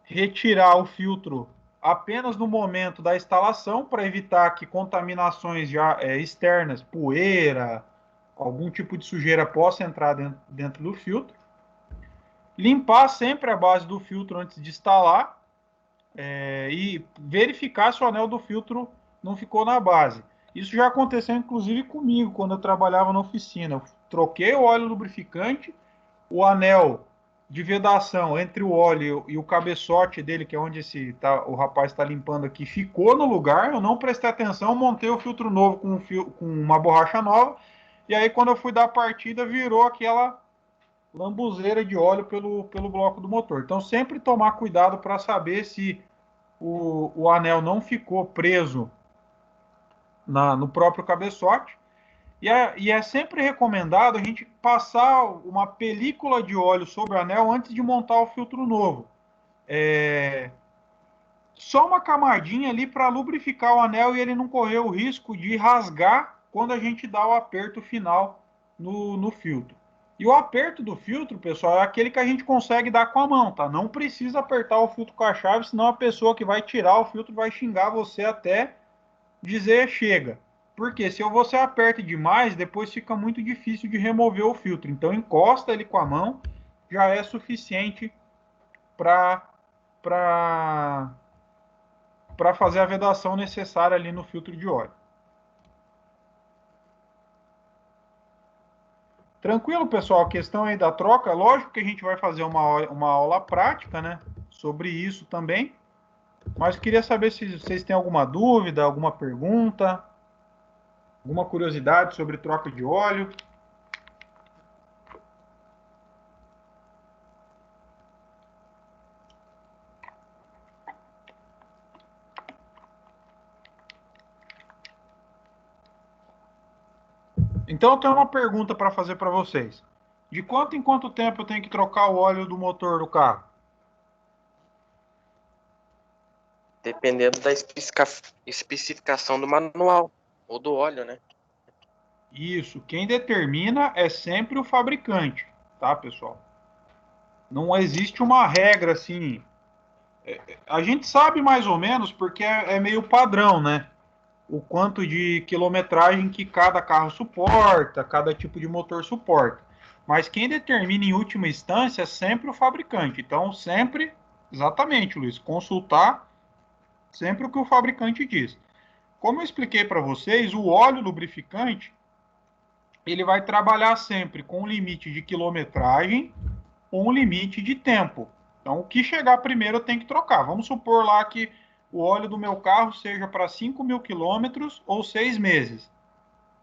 retirar o filtro apenas no momento da instalação, para evitar que contaminações externas, poeira, algum tipo de sujeira possa entrar dentro do filtro. Limpar sempre a base do filtro antes de instalar e verificar se o anel do filtro não ficou na base. Isso já aconteceu inclusive comigo quando eu trabalhava na oficina. Eu troquei o óleo lubrificante, o anel de vedação entre o óleo e o cabeçote dele, que é onde o rapaz está limpando aqui, ficou no lugar. Eu não prestei atenção, montei o filtro novo com uma borracha nova. E aí, quando eu fui dar a partida, virou aquela lambuzeira de óleo pelo bloco do motor. Então, sempre tomar cuidado para saber se o anel não ficou preso no próprio cabeçote. E é sempre recomendado a gente passar uma película de óleo sobre o anel antes de montar o filtro novo. Só uma camadinha ali para lubrificar o anel e ele não correr o risco de rasgar quando a gente dá o aperto final no filtro. E o aperto do filtro, pessoal, é aquele que a gente consegue dar com a mão, tá? Não precisa apertar o filtro com a chave, senão a pessoa que vai tirar o filtro vai xingar você até dizer chega. Porque se você aperta demais, depois fica muito difícil de remover o filtro. Então, encosta ele com a mão, já é suficiente para fazer a vedação necessária ali no filtro de óleo. Tranquilo, pessoal? A questão aí da troca, lógico que a gente vai fazer uma aula prática, né, sobre isso também. Mas queria saber se vocês têm alguma dúvida, alguma pergunta, alguma curiosidade sobre troca de óleo. Então eu tenho uma pergunta para fazer para vocês. De quanto em quanto tempo eu tenho que trocar o óleo do motor do carro?
Dependendo da especificação do manual ou do óleo, né?
Isso, quem determina é sempre o fabricante, tá, pessoal? Não existe uma regra assim. A gente sabe mais ou menos porque é meio padrão, né? O quanto de quilometragem que cada carro suporta, cada tipo de motor suporta. Mas quem determina em última instância é sempre o fabricante. Então, sempre, exatamente, Luiz, consultar sempre o que o fabricante diz. Como eu expliquei para vocês, o óleo lubrificante ele vai trabalhar sempre com um limite de quilometragem ou um limite de tempo. Então, o que chegar primeiro eu tenho que trocar. Vamos supor lá que o óleo do meu carro seja para 5.000 quilômetros ou 6 meses.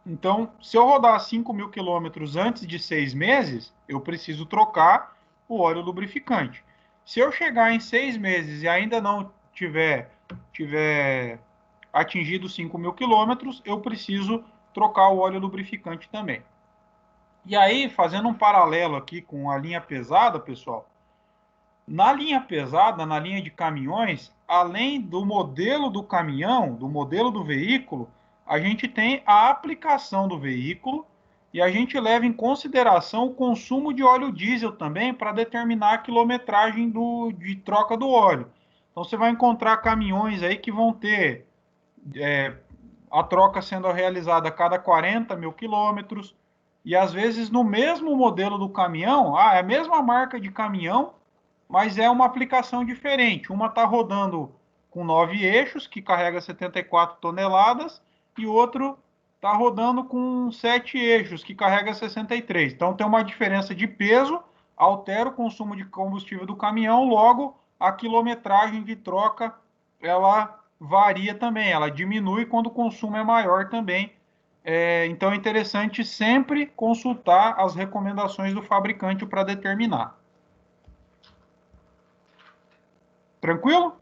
Então, se eu rodar 5.000 quilômetros antes de 6 meses, eu preciso trocar o óleo lubrificante. Se eu chegar em 6 meses e ainda não tiver atingido 5.000 quilômetros, eu preciso trocar o óleo lubrificante também. E aí, fazendo um paralelo aqui com a linha pesada, pessoal, na linha pesada, na linha de caminhões, além do modelo do caminhão, do modelo do veículo, a gente tem a aplicação do veículo e a gente leva em consideração o consumo de óleo diesel também para determinar a quilometragem de troca do óleo. Então você vai encontrar caminhões aí que vão ter a troca sendo realizada a cada 40.000 quilômetros, e às vezes no mesmo modelo do caminhão, é a mesma marca de caminhão, mas é uma aplicação diferente. Uma está rodando com 9 eixos, que carrega 74 toneladas, e outro está rodando com 7 eixos, que carrega 63. Então tem uma diferença de peso, altera o consumo de combustível do caminhão, logo a quilometragem de troca ela varia também, ela diminui quando o consumo é maior também. Então é interessante sempre consultar as recomendações do fabricante para determinar. Tranquilo?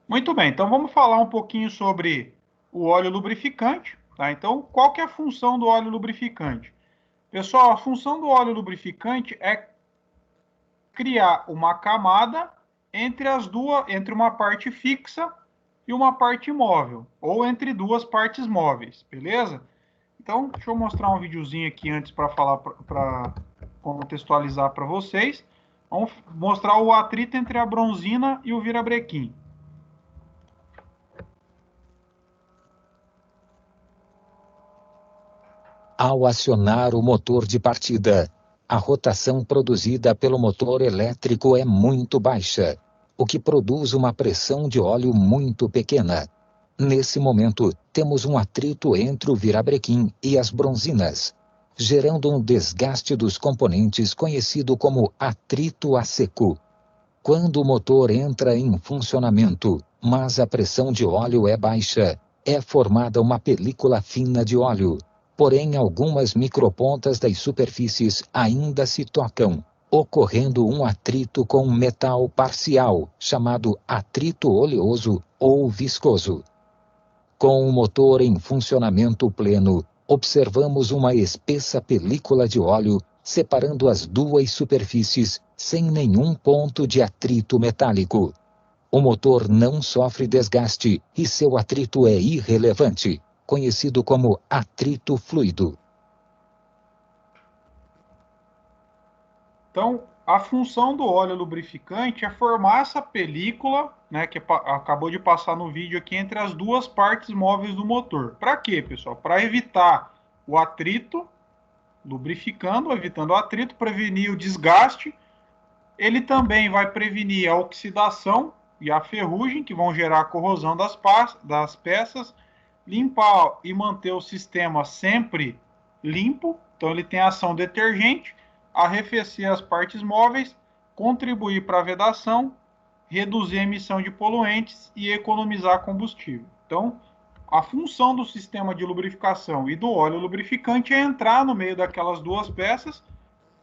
Muito bem, então vamos falar um pouquinho sobre o óleo lubrificante. Tá? Então, qual que é a função do óleo lubrificante? Pessoal, a função do óleo lubrificante é criar uma camada entre uma parte fixa e uma parte móvel, ou entre duas partes móveis, beleza? Então, deixa eu mostrar um videozinho aqui antes para falar, para contextualizar para vocês. Vamos mostrar o atrito entre a bronzina e o virabrequim.
Ao acionar o motor de partida, a rotação produzida pelo motor elétrico é muito baixa, o que produz uma pressão de óleo muito pequena. Nesse momento, temos um atrito entre o virabrequim e as bronzinas, gerando um desgaste dos componentes conhecido como atrito a seco. Quando o motor entra em funcionamento, mas a pressão de óleo é baixa, é formada uma película fina de óleo. Porém, algumas micropontas das superfícies ainda se tocam, ocorrendo um atrito com metal parcial, chamado atrito oleoso ou viscoso. Com o motor em funcionamento pleno, observamos uma espessa película de óleo separando as duas superfícies sem nenhum ponto de atrito metálico. O motor não sofre desgaste e seu atrito é irrelevante, conhecido como atrito fluido.
Então, a função do óleo lubrificante é formar essa película, né, que acabou de passar no vídeo aqui, entre as duas partes móveis do motor. Para quê, pessoal? Para evitar o atrito, lubrificando, evitando o atrito, prevenir o desgaste. Ele também vai prevenir a oxidação e a ferrugem, que vão gerar a corrosão das peças, limpar e manter o sistema sempre limpo, então ele tem ação detergente, arrefecer as partes móveis, contribuir para a vedação, reduzir a emissão de poluentes e economizar combustível. Então, a função do sistema de lubrificação e do óleo lubrificante é entrar no meio daquelas duas peças,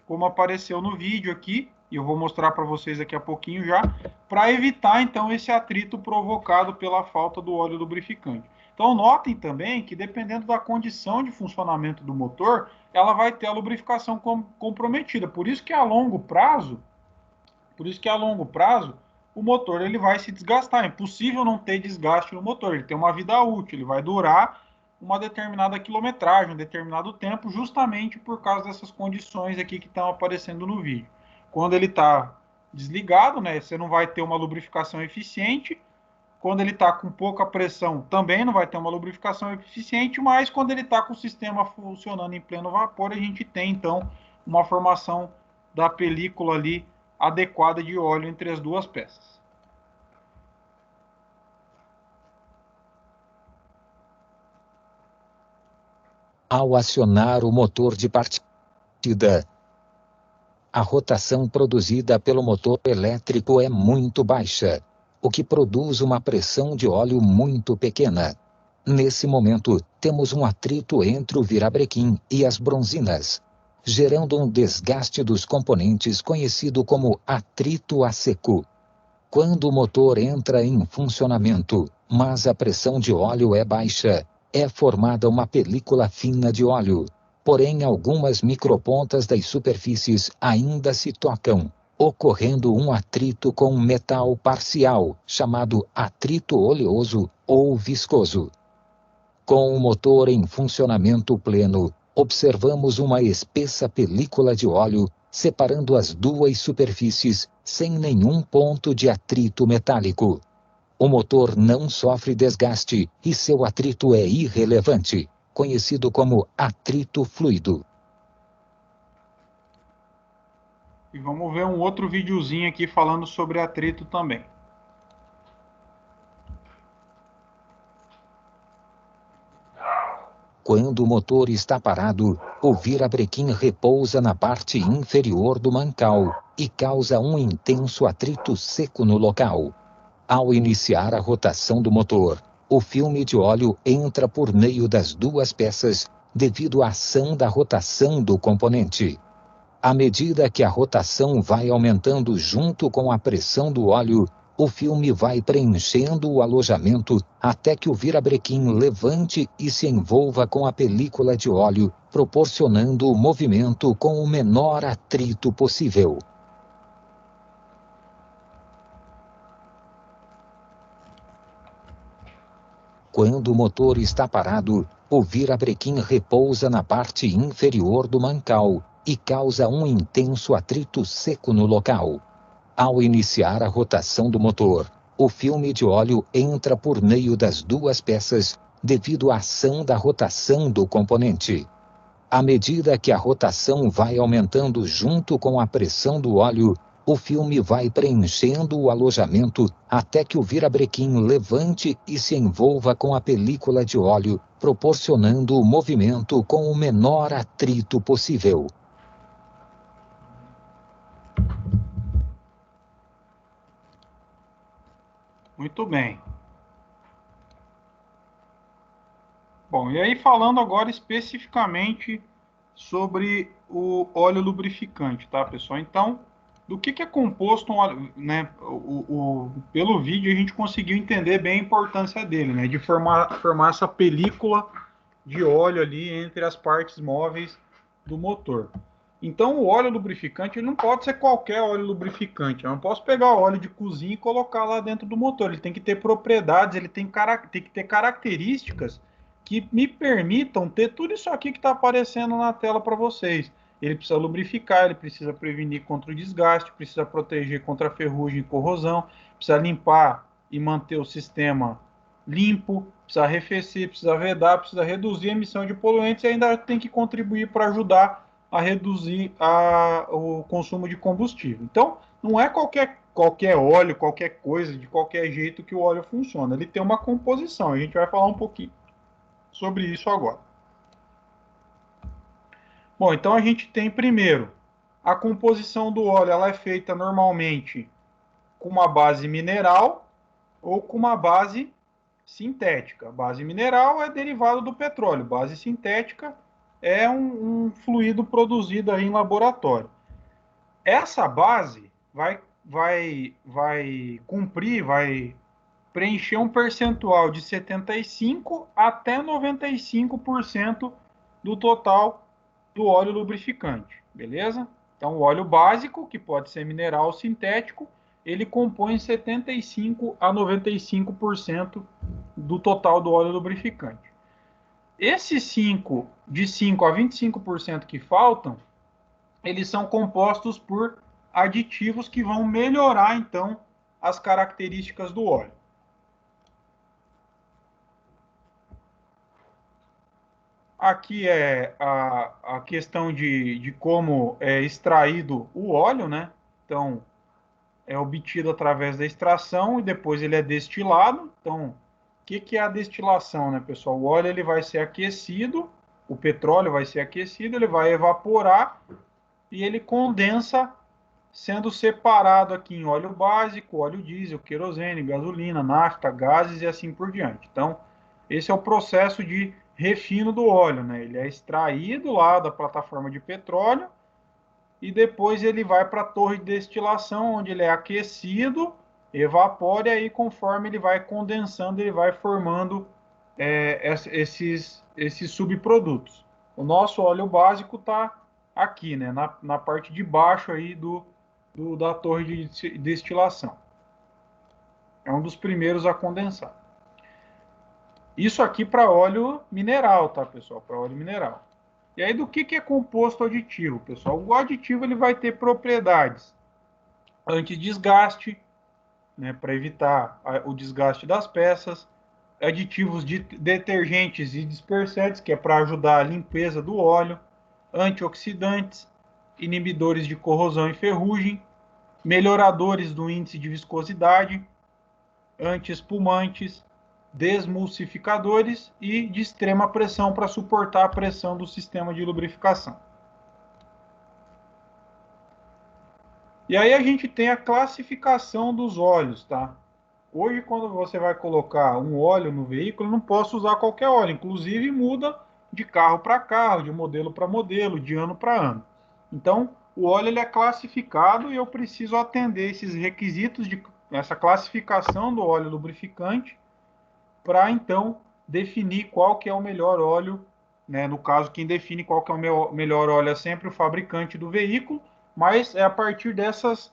como apareceu no vídeo aqui, e eu vou mostrar para vocês daqui a pouquinho já, para evitar, então, esse atrito provocado pela falta do óleo lubrificante. Então, notem também que, dependendo da condição de funcionamento do motor, ela vai ter a lubrificação comprometida. Por isso que a longo prazo, o motor ele vai se desgastar. É impossível não ter desgaste no motor. Ele tem uma vida útil, ele vai durar uma determinada quilometragem, um determinado tempo, justamente por causa dessas condições aqui que estão aparecendo no vídeo. Quando ele está desligado, né, você não vai ter uma lubrificação eficiente. Quando ele está com pouca pressão, também não vai ter uma lubrificação eficiente, mas quando ele está com o sistema funcionando em pleno vapor, a gente tem, então, uma formação da película ali adequada de óleo entre as duas peças.
Ao acionar o motor de partida, a rotação produzida pelo motor elétrico é muito baixa, o que produz uma pressão de óleo muito pequena. Nesse momento, temos um atrito entre o virabrequim e as bronzinas, gerando um desgaste dos componentes conhecido como atrito a seco. Quando o motor entra em funcionamento, mas a pressão de óleo é baixa, é formada uma película fina de óleo. Porém, algumas micropontas das superfícies ainda se tocam, ocorrendo um atrito com metal parcial, chamado atrito oleoso ou viscoso. Com o motor em funcionamento pleno, observamos uma espessa película de óleo separando as duas superfícies sem nenhum ponto de atrito metálico. O motor não sofre desgaste e seu atrito é irrelevante, conhecido como atrito fluido.
E vamos ver um outro videozinho aqui falando sobre atrito também.
Quando o motor está parado, o virabrequim repousa na parte inferior do mancal e causa um intenso atrito seco no local. Ao iniciar a rotação do motor, o filme de óleo entra por meio das duas peças devido à ação da rotação do componente. À medida que a rotação vai aumentando junto com a pressão do óleo, o filme vai preenchendo o alojamento até que o virabrequim levante e se envolva com a película de óleo, proporcionando o movimento com o menor atrito possível. Quando o motor está parado, o virabrequim repousa na parte inferior do mancal e causa um intenso atrito seco no local. Ao iniciar a rotação do motor, o filme de óleo entra por meio das duas peças devido à ação da rotação do componente. À medida que a rotação vai aumentando junto com a pressão do óleo, o filme vai preenchendo o alojamento até que o virabrequim levante e se envolva com a película de óleo, proporcionando o movimento com o menor atrito possível.
Muito bem. Bom, e aí falando agora especificamente sobre o óleo lubrificante, tá, pessoal? Então, do que é composto um óleo, né? Pelo vídeo a gente conseguiu entender bem a importância dele, né? De formar essa película de óleo ali entre as partes móveis do motor. Então, o óleo lubrificante ele não pode ser qualquer óleo lubrificante. Eu não posso pegar o óleo de cozinha e colocar lá dentro do motor. Ele tem que ter propriedades, ele tem que ter características que me permitam ter tudo isso aqui que está aparecendo na tela para vocês. Ele precisa lubrificar, ele precisa prevenir contra o desgaste, precisa proteger contra a ferrugem e corrosão, precisa limpar e manter o sistema limpo, precisa arrefecer, precisa vedar, precisa reduzir a emissão de poluentes e ainda tem que contribuir para ajudar a reduzir o consumo de combustível. Então, não é qualquer óleo, qualquer coisa, de qualquer jeito que o óleo funciona. Ele tem uma composição, a gente vai falar um pouquinho sobre isso agora. Bom, então a gente tem primeiro, a composição do óleo, ela é feita normalmente com uma base mineral ou com uma base sintética. Base mineral é derivado do petróleo, base sintética é um fluido produzido aí em laboratório. essa base vai cumprir, vai preencher um percentual de 75% até 95% do total do óleo lubrificante, beleza? Então, o óleo básico, que pode ser mineral ou sintético, ele compõe 75% a 95% do total do óleo lubrificante. Esses 5, de 5 a 25% que faltam, eles são compostos por aditivos que vão melhorar, então, as características do óleo. Aqui é a questão de como é extraído o óleo, né? Então, é obtido através da extração e depois ele é destilado. Então, o que é a destilação, né, pessoal? O óleo ele vai ser aquecido, o petróleo vai ser aquecido, ele vai evaporar e ele condensa, sendo separado aqui em óleo básico, óleo diesel, querosene, gasolina, nafta, gases e assim por diante. Então, esse é o processo de refino do óleo, né? Ele é extraído lá da plataforma de petróleo e depois ele vai para a torre de destilação, onde ele é aquecido, evapora, e aí conforme ele vai condensando, ele vai formando esses subprodutos. O nosso óleo básico está aqui, né, na parte de baixo aí da torre de destilação. É um dos primeiros a condensar. Isso aqui para óleo mineral, tá, pessoal? Para óleo mineral. E aí, do que é composto aditivo, pessoal? O aditivo ele vai ter propriedades anti-desgaste, né, para evitar o desgaste das peças, aditivos de detergentes e dispersantes, que é para ajudar a limpeza do óleo, antioxidantes, inibidores de corrosão e ferrugem, melhoradores do índice de viscosidade, anti-espumantes, desmulsificadores e de extrema pressão para suportar a pressão do sistema de lubrificação. E aí a gente tem a classificação dos óleos, tá? Hoje, quando você vai colocar um óleo no veículo, não posso usar qualquer óleo. Inclusive, muda de carro para carro, de modelo para modelo, de ano para ano. Então, o óleo ele é classificado e eu preciso atender esses requisitos essa classificação do óleo lubrificante para, então, definir qual que é o melhor óleo, né? No caso, quem define qual que é o melhor óleo é sempre o fabricante do veículo, mas é a partir dessas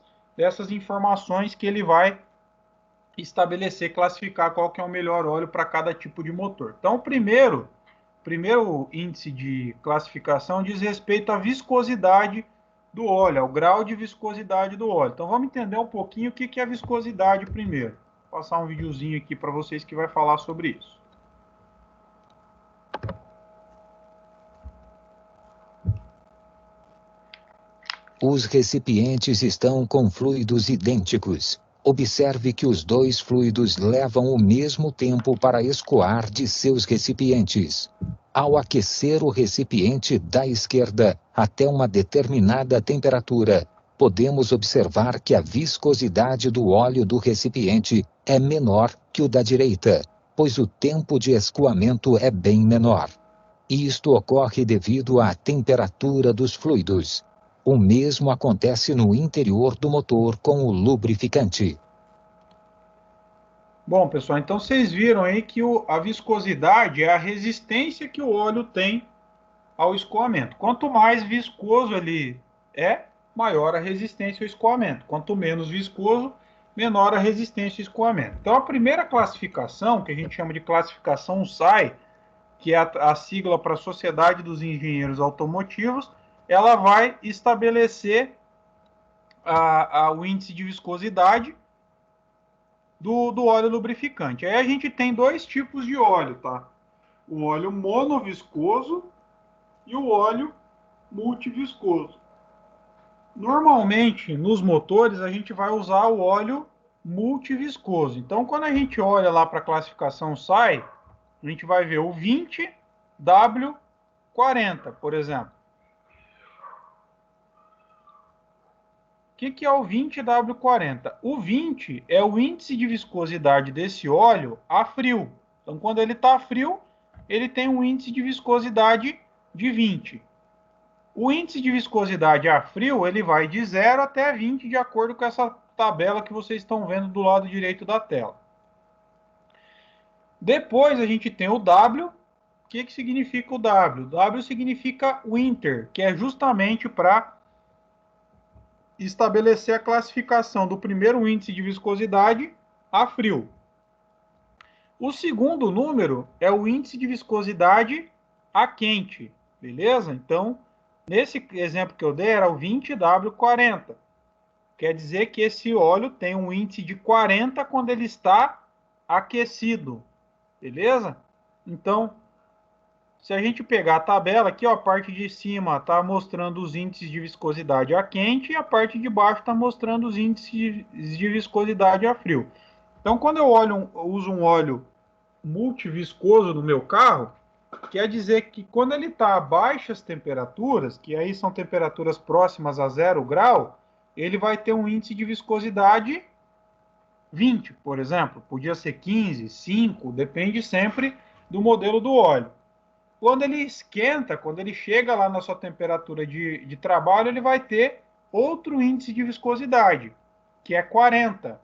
informações que ele vai estabelecer, classificar qual que é o melhor óleo para cada tipo de motor. Então, o primeiro índice de classificação diz respeito à viscosidade do óleo, ao grau de viscosidade do óleo. Então, vamos entender um pouquinho o que é viscosidade primeiro. Vou passar um videozinho aqui para vocês que vai falar sobre isso.
Os recipientes estão com fluidos idênticos. Observe que os dois fluidos levam o mesmo tempo para escoar de seus recipientes. Ao aquecer o recipiente da esquerda até uma determinada temperatura, podemos observar que a viscosidade do óleo do recipiente é menor que o da direita, pois o tempo de escoamento é bem menor. Isto ocorre devido à temperatura dos fluidos. O mesmo acontece no interior do motor com o lubrificante.
Bom, pessoal, então vocês viram aí que a viscosidade é a resistência que o óleo tem ao escoamento. Quanto mais viscoso ele é, maior a resistência ao escoamento. Quanto menos viscoso, menor a resistência ao escoamento. Então, a primeira classificação, que a gente chama de classificação SAE, que é a sigla para a Sociedade dos Engenheiros Automotivos, ela vai estabelecer o índice de viscosidade do óleo lubrificante. Aí a gente tem dois tipos de óleo, tá? O óleo monoviscoso e o óleo multiviscoso. Normalmente, nos motores, a gente vai usar o óleo multiviscoso. Então, quando a gente olha lá para a classificação SAE, a gente vai ver o 20W40, por exemplo. O que é o 20W40? O 20 é o índice de viscosidade desse óleo a frio. Então, quando ele está frio, ele tem um índice de viscosidade de 20. O índice de viscosidade a frio, ele vai de 0 até 20, de acordo com essa tabela que vocês estão vendo do lado direito da tela. Depois a gente tem o W. O que significa o W? O W significa winter, que é justamente para estabelecer a classificação do primeiro índice de viscosidade a frio. O segundo número é o índice de viscosidade a quente, beleza? Então, nesse exemplo que eu dei, era o 20W40. Quer dizer que esse óleo tem um índice de 40 quando ele está aquecido, beleza? Então, se a gente pegar a tabela aqui, ó, a parte de cima está mostrando os índices de viscosidade a quente e a parte de baixo está mostrando os índices de viscosidade a frio. Então, quando eu uso um óleo multiviscoso no meu carro, quer dizer que quando ele está a baixas temperaturas, que aí são temperaturas próximas a 0 grau, ele vai ter um índice de viscosidade 20, por exemplo. Podia ser 15, 5, depende sempre do modelo do óleo. Quando ele esquenta, quando ele chega lá na sua temperatura de trabalho, ele vai ter outro índice de viscosidade, que é 40.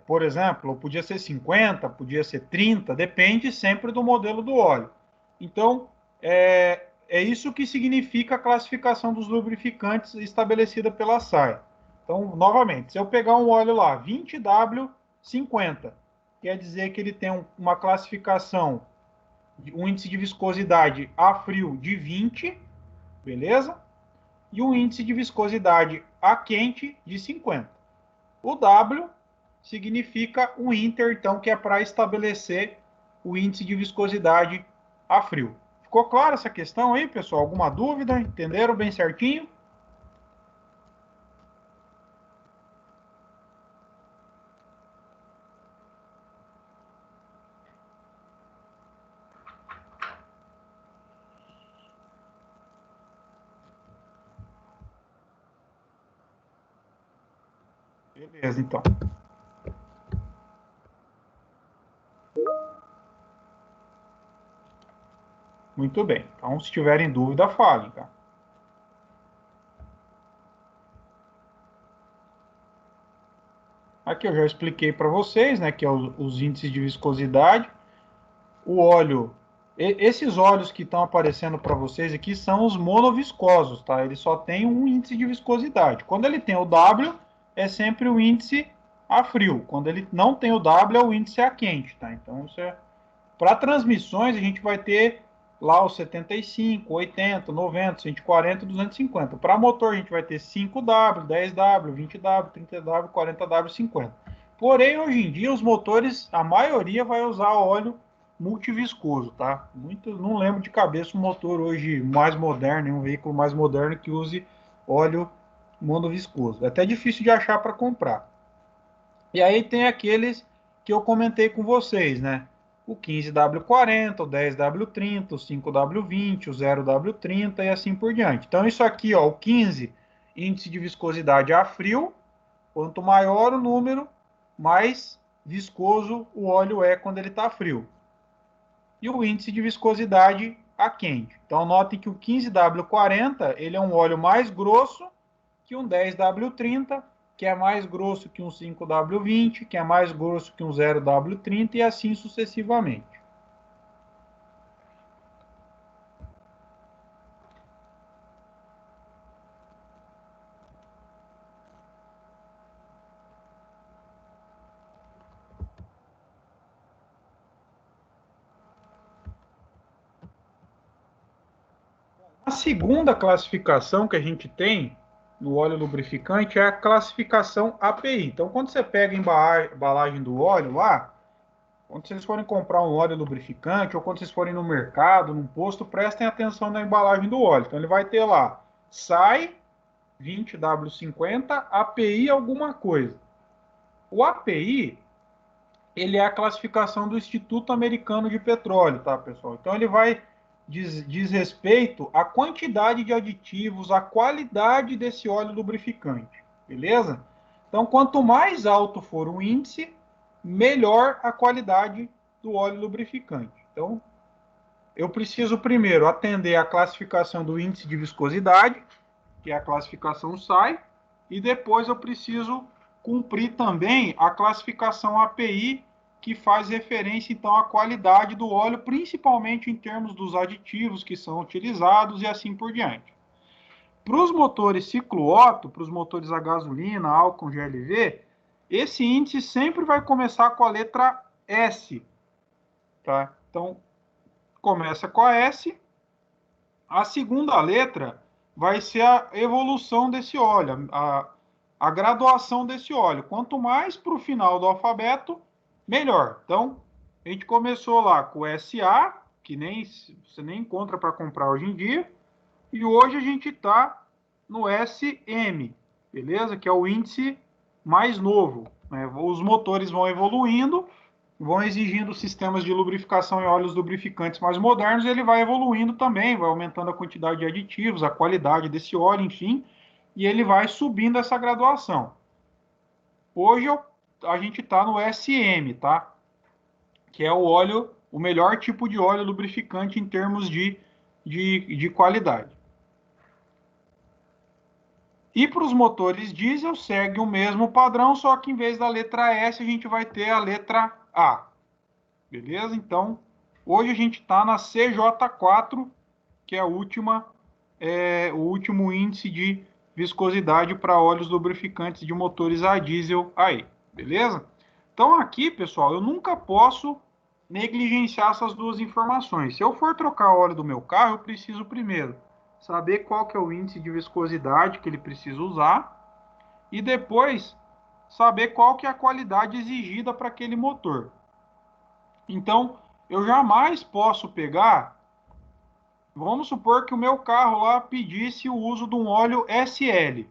Por exemplo, podia ser 50, podia ser 30, depende sempre do modelo do óleo. Então, é isso que significa a classificação dos lubrificantes estabelecida pela SAE. Então, novamente, se eu pegar um óleo lá, 20W50, quer dizer que ele tem uma classificação, um índice de viscosidade a frio de 20, beleza? E um índice de viscosidade a quente de 50. O W significa o inter, então, que é para estabelecer o índice de viscosidade a frio. Ficou clara essa questão aí, pessoal? Alguma dúvida? Entenderam bem certinho? Beleza, então. Muito bem. Então, se tiverem dúvida, falem, tá? Aqui eu já expliquei para vocês, né, que é os índices de viscosidade. O óleo, esses óleos que estão aparecendo para vocês aqui são os monoviscosos, tá? Ele só tem um índice de viscosidade. Quando ele tem o W, é sempre o índice a frio. Quando ele não tem o W, é o índice a quente, tá? Então, isso é... Para transmissões, a gente vai ter lá os 75, 80, 90, 140, 250. Para motor, a gente vai ter 5W, 10W, 20W, 30W, 40W, 50. Porém, hoje em dia, os motores, a maioria vai usar óleo multiviscoso, tá? Não lembro de cabeça um motor hoje mais moderno, um veículo mais moderno que use óleo monoviscoso. É até difícil de achar para comprar. E aí tem aqueles que eu comentei com vocês, né? O 15W40, o 10W30, o 5W20, o 0W30 e assim por diante. Então, isso aqui, ó, o 15, índice de viscosidade a frio. Quanto maior o número, mais viscoso o óleo é quando ele está frio. E o índice de viscosidade a quente. Então, notem que o 15W40, ele é um óleo mais grosso que um 10W30, que é mais grosso que um 5W20, que é mais grosso que um 0W30 e assim sucessivamente. A segunda classificação que a gente tem no óleo lubrificante é a classificação API. Então, quando você pega a embalagem do óleo lá, quando vocês forem comprar um óleo lubrificante ou quando vocês forem no mercado, num posto, prestem atenção na embalagem do óleo. Então, ele vai ter lá SAE 20W50, API alguma coisa. O API, ele é a classificação do Instituto Americano de Petróleo, tá, pessoal? Então, ele vai diz respeito à quantidade de aditivos, à qualidade desse óleo lubrificante, beleza? Então, quanto mais alto for o índice, melhor a qualidade do óleo lubrificante. Então, eu preciso primeiro atender a classificação do índice de viscosidade, que é a classificação SAI, e depois eu preciso cumprir também a classificação API, que faz referência, então, à qualidade do óleo, principalmente em termos dos aditivos que são utilizados e assim por diante. Para os motores ciclo Otto, para os motores a gasolina, álcool, GLV, esse índice sempre vai começar com a letra S, tá? Então, começa com a S. A segunda letra vai ser a evolução desse óleo, a graduação desse óleo. Quanto mais para o final do alfabeto, melhor. Então, a gente começou lá com o SA, que você nem encontra para comprar hoje em dia, e hoje a gente está no SM, beleza? Que é o índice mais novo, né? Os motores vão evoluindo, vão exigindo sistemas de lubrificação e óleos lubrificantes mais modernos, e ele vai evoluindo também, vai aumentando a quantidade de aditivos, a qualidade desse óleo, enfim, e ele vai subindo essa graduação. Hoje a gente está no SM, tá? Que é o óleo, o melhor tipo de óleo lubrificante em termos de qualidade. E para os motores diesel, segue o mesmo padrão, só que em vez da letra S, a gente vai ter a letra A. Beleza? Então, hoje a gente está na CJ4, que é a o último índice de viscosidade para óleos lubrificantes de motores a diesel aí. Beleza? Então, aqui, pessoal, eu nunca posso negligenciar essas duas informações. Se eu for trocar o óleo do meu carro, eu preciso primeiro saber qual que é o índice de viscosidade que ele precisa usar e depois saber qual que é a qualidade exigida para aquele motor. Então, eu jamais posso pegar, vamos supor que o meu carro lá pedisse o uso de um óleo SL.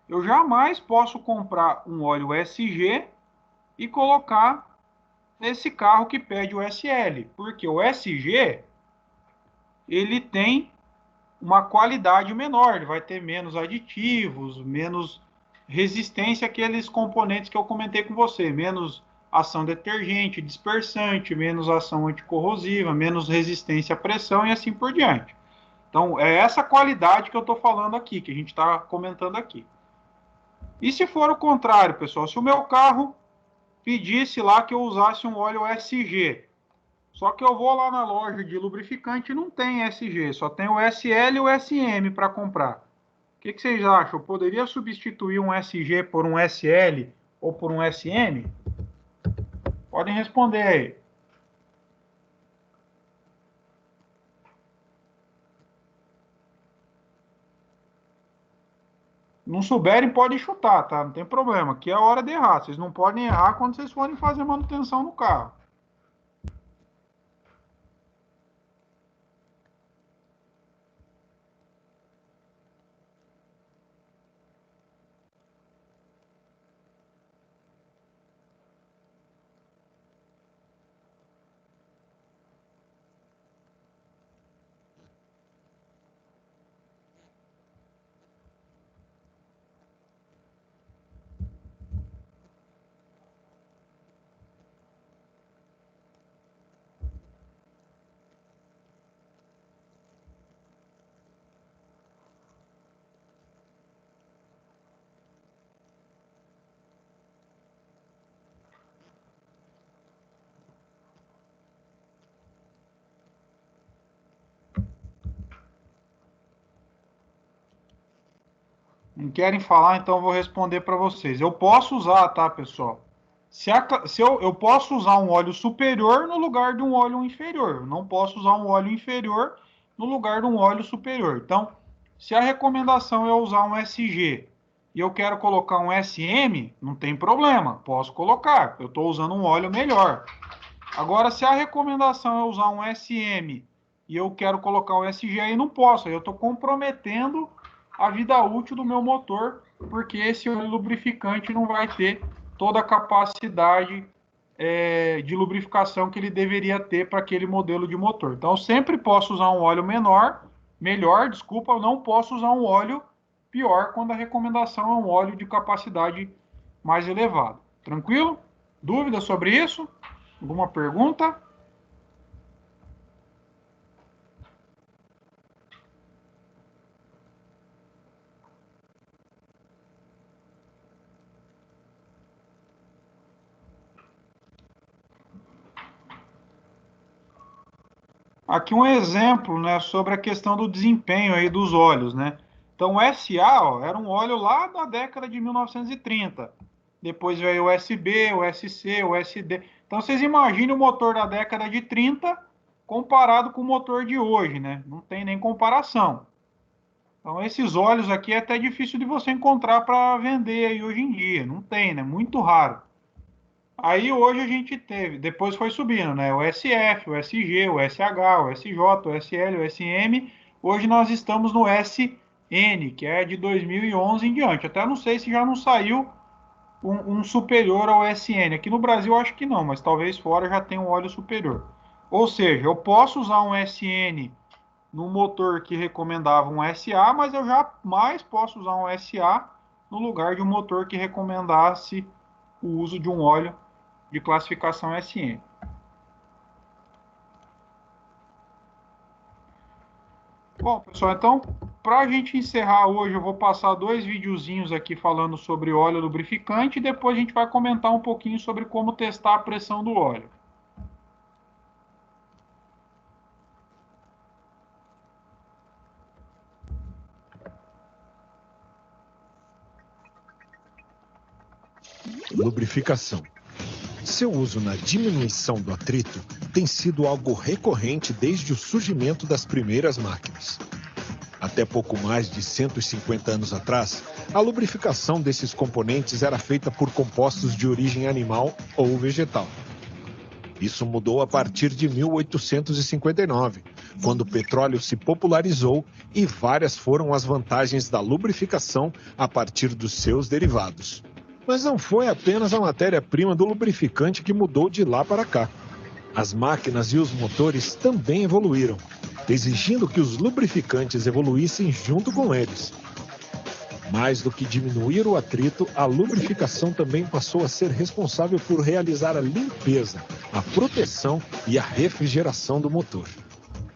Eu jamais posso comprar um óleo SG e colocar nesse carro que pede o SL, porque o SG ele tem uma qualidade menor, ele vai ter menos aditivos, menos resistência àqueles componentes que eu comentei com você, menos ação detergente, dispersante, menos ação anticorrosiva, menos resistência à pressão e assim por diante. Então, é essa qualidade que eu estou falando aqui, que a gente está comentando aqui. E se for o contrário, pessoal, se o meu carro pedisse lá que eu usasse um óleo SG, só que eu vou lá na loja de lubrificante e não tem SG, só tem o SL e o SM para comprar. O que vocês acham? Eu poderia substituir um SG por um SL ou por um SM? Podem responder aí. Não souberem, podem chutar, tá? Não tem problema. Aqui é a hora de errar. Vocês não podem errar quando vocês forem fazer manutenção no carro. Não querem falar, então eu vou responder para vocês. Eu posso usar, tá, pessoal? Se eu posso usar um óleo superior no lugar de um óleo inferior. Eu não posso usar um óleo inferior no lugar de um óleo superior. Então, se a recomendação é usar um SG e eu quero colocar um SM, não tem problema, posso colocar. Eu estou usando um óleo melhor. Agora, se a recomendação é usar um SM e eu quero colocar um SG, aí não posso. Aí eu estou comprometendo a vida útil do meu motor, porque esse óleo lubrificante não vai ter toda a capacidade de lubrificação que ele deveria ter para aquele modelo de motor. Então, eu sempre posso usar um óleo melhor, eu não posso usar um óleo pior quando a recomendação é um óleo de capacidade mais elevada. Tranquilo? Dúvida sobre isso? Alguma pergunta? Aqui um exemplo, né, sobre a questão do desempenho aí dos óleos, né? Então, o SA, ó, era um óleo lá da década de 1930. Depois veio o SB, o SC, o SD. Então, vocês imaginem o motor da década de 30 comparado com o motor de hoje, né? Não tem nem comparação. Então, esses óleos aqui é até difícil de você encontrar para vender aí hoje em dia. Não tem, né? Muito raro. Aí hoje a gente teve, depois foi subindo, né? O SF, o SG, o SH, o SJ, o SL, o SM. Hoje nós estamos no SN, que é de 2011 em diante. Até não sei se já não saiu um superior ao SN. Aqui no Brasil eu acho que não, mas talvez fora já tenha um óleo superior. Ou seja, eu posso usar um SN no motor que recomendava um SA, mas eu jamais posso usar um SA no lugar de um motor que recomendasse o uso de um óleo de classificação SN. Bom, pessoal, então, para a gente encerrar hoje, eu vou passar 2 videozinhos aqui falando sobre óleo lubrificante e depois a gente vai comentar um pouquinho sobre como testar a pressão do óleo.
Lubrificação. Seu uso na diminuição do atrito tem sido algo recorrente desde o surgimento das primeiras máquinas. Até pouco mais de 150 anos atrás, a lubrificação desses componentes era feita por compostos de origem animal ou vegetal. Isso mudou a partir de 1859, quando o petróleo se popularizou e várias foram as vantagens da lubrificação a partir dos seus derivados. Mas não foi apenas a matéria-prima do lubrificante que mudou de lá para cá. As máquinas e os motores também evoluíram, exigindo que os lubrificantes evoluíssem junto com eles. Mais do que diminuir o atrito, a lubrificação também passou a ser responsável por realizar a limpeza, a proteção e a refrigeração do motor.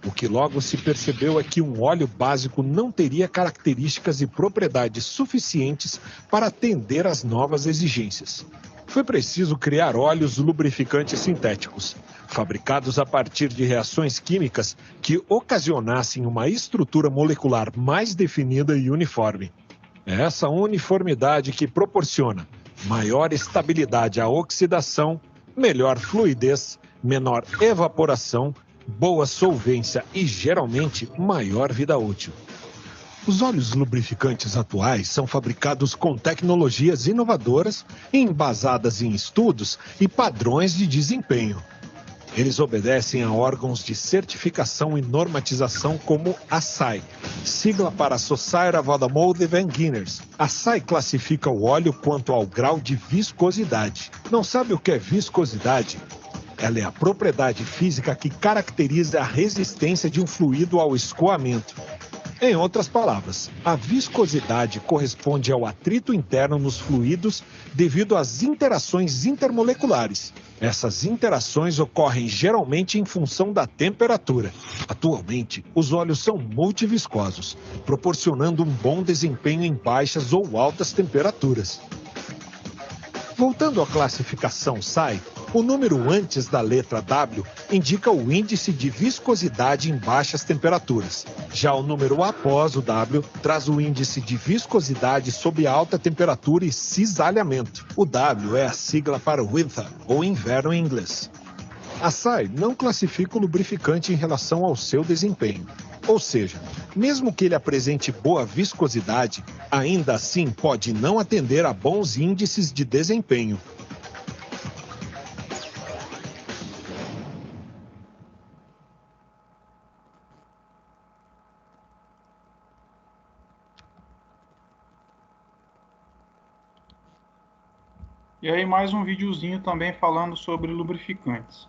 O que logo se percebeu é que um óleo básico não teria características e propriedades suficientes para atender às novas exigências. Foi preciso criar óleos lubrificantes sintéticos, fabricados a partir de reações químicas que ocasionassem uma estrutura molecular mais definida e uniforme. É essa uniformidade que proporciona maior estabilidade à oxidação, melhor fluidez, menor evaporação, boa solvência e, geralmente, maior vida útil. Os óleos lubrificantes atuais são fabricados com tecnologias inovadoras, embasadas em estudos e padrões de desempenho. Eles obedecem a órgãos de certificação e normatização como a SAI, sigla para Society of Automotive Engineers. A SAI classifica o óleo quanto ao grau de viscosidade. Não sabe o que é viscosidade? Ela é a propriedade física que caracteriza a resistência de um fluido ao escoamento. Em outras palavras, a viscosidade corresponde ao atrito interno nos fluidos devido às interações intermoleculares. Essas interações ocorrem geralmente em função da temperatura. Atualmente, os óleos são multiviscosos, proporcionando um bom desempenho em baixas ou altas temperaturas. Voltando à classificação SAI, o número antes da letra W indica o índice de viscosidade em baixas temperaturas. Já o número após o W traz o índice de viscosidade sob alta temperatura e cisalhamento. O W é a sigla para winter, ou inverno em inglês. A SAI não classifica o lubrificante em relação ao seu desempenho. Ou seja, mesmo que ele apresente boa viscosidade, ainda assim pode não atender a bons índices de desempenho.
E aí mais um videozinho também falando sobre lubrificantes.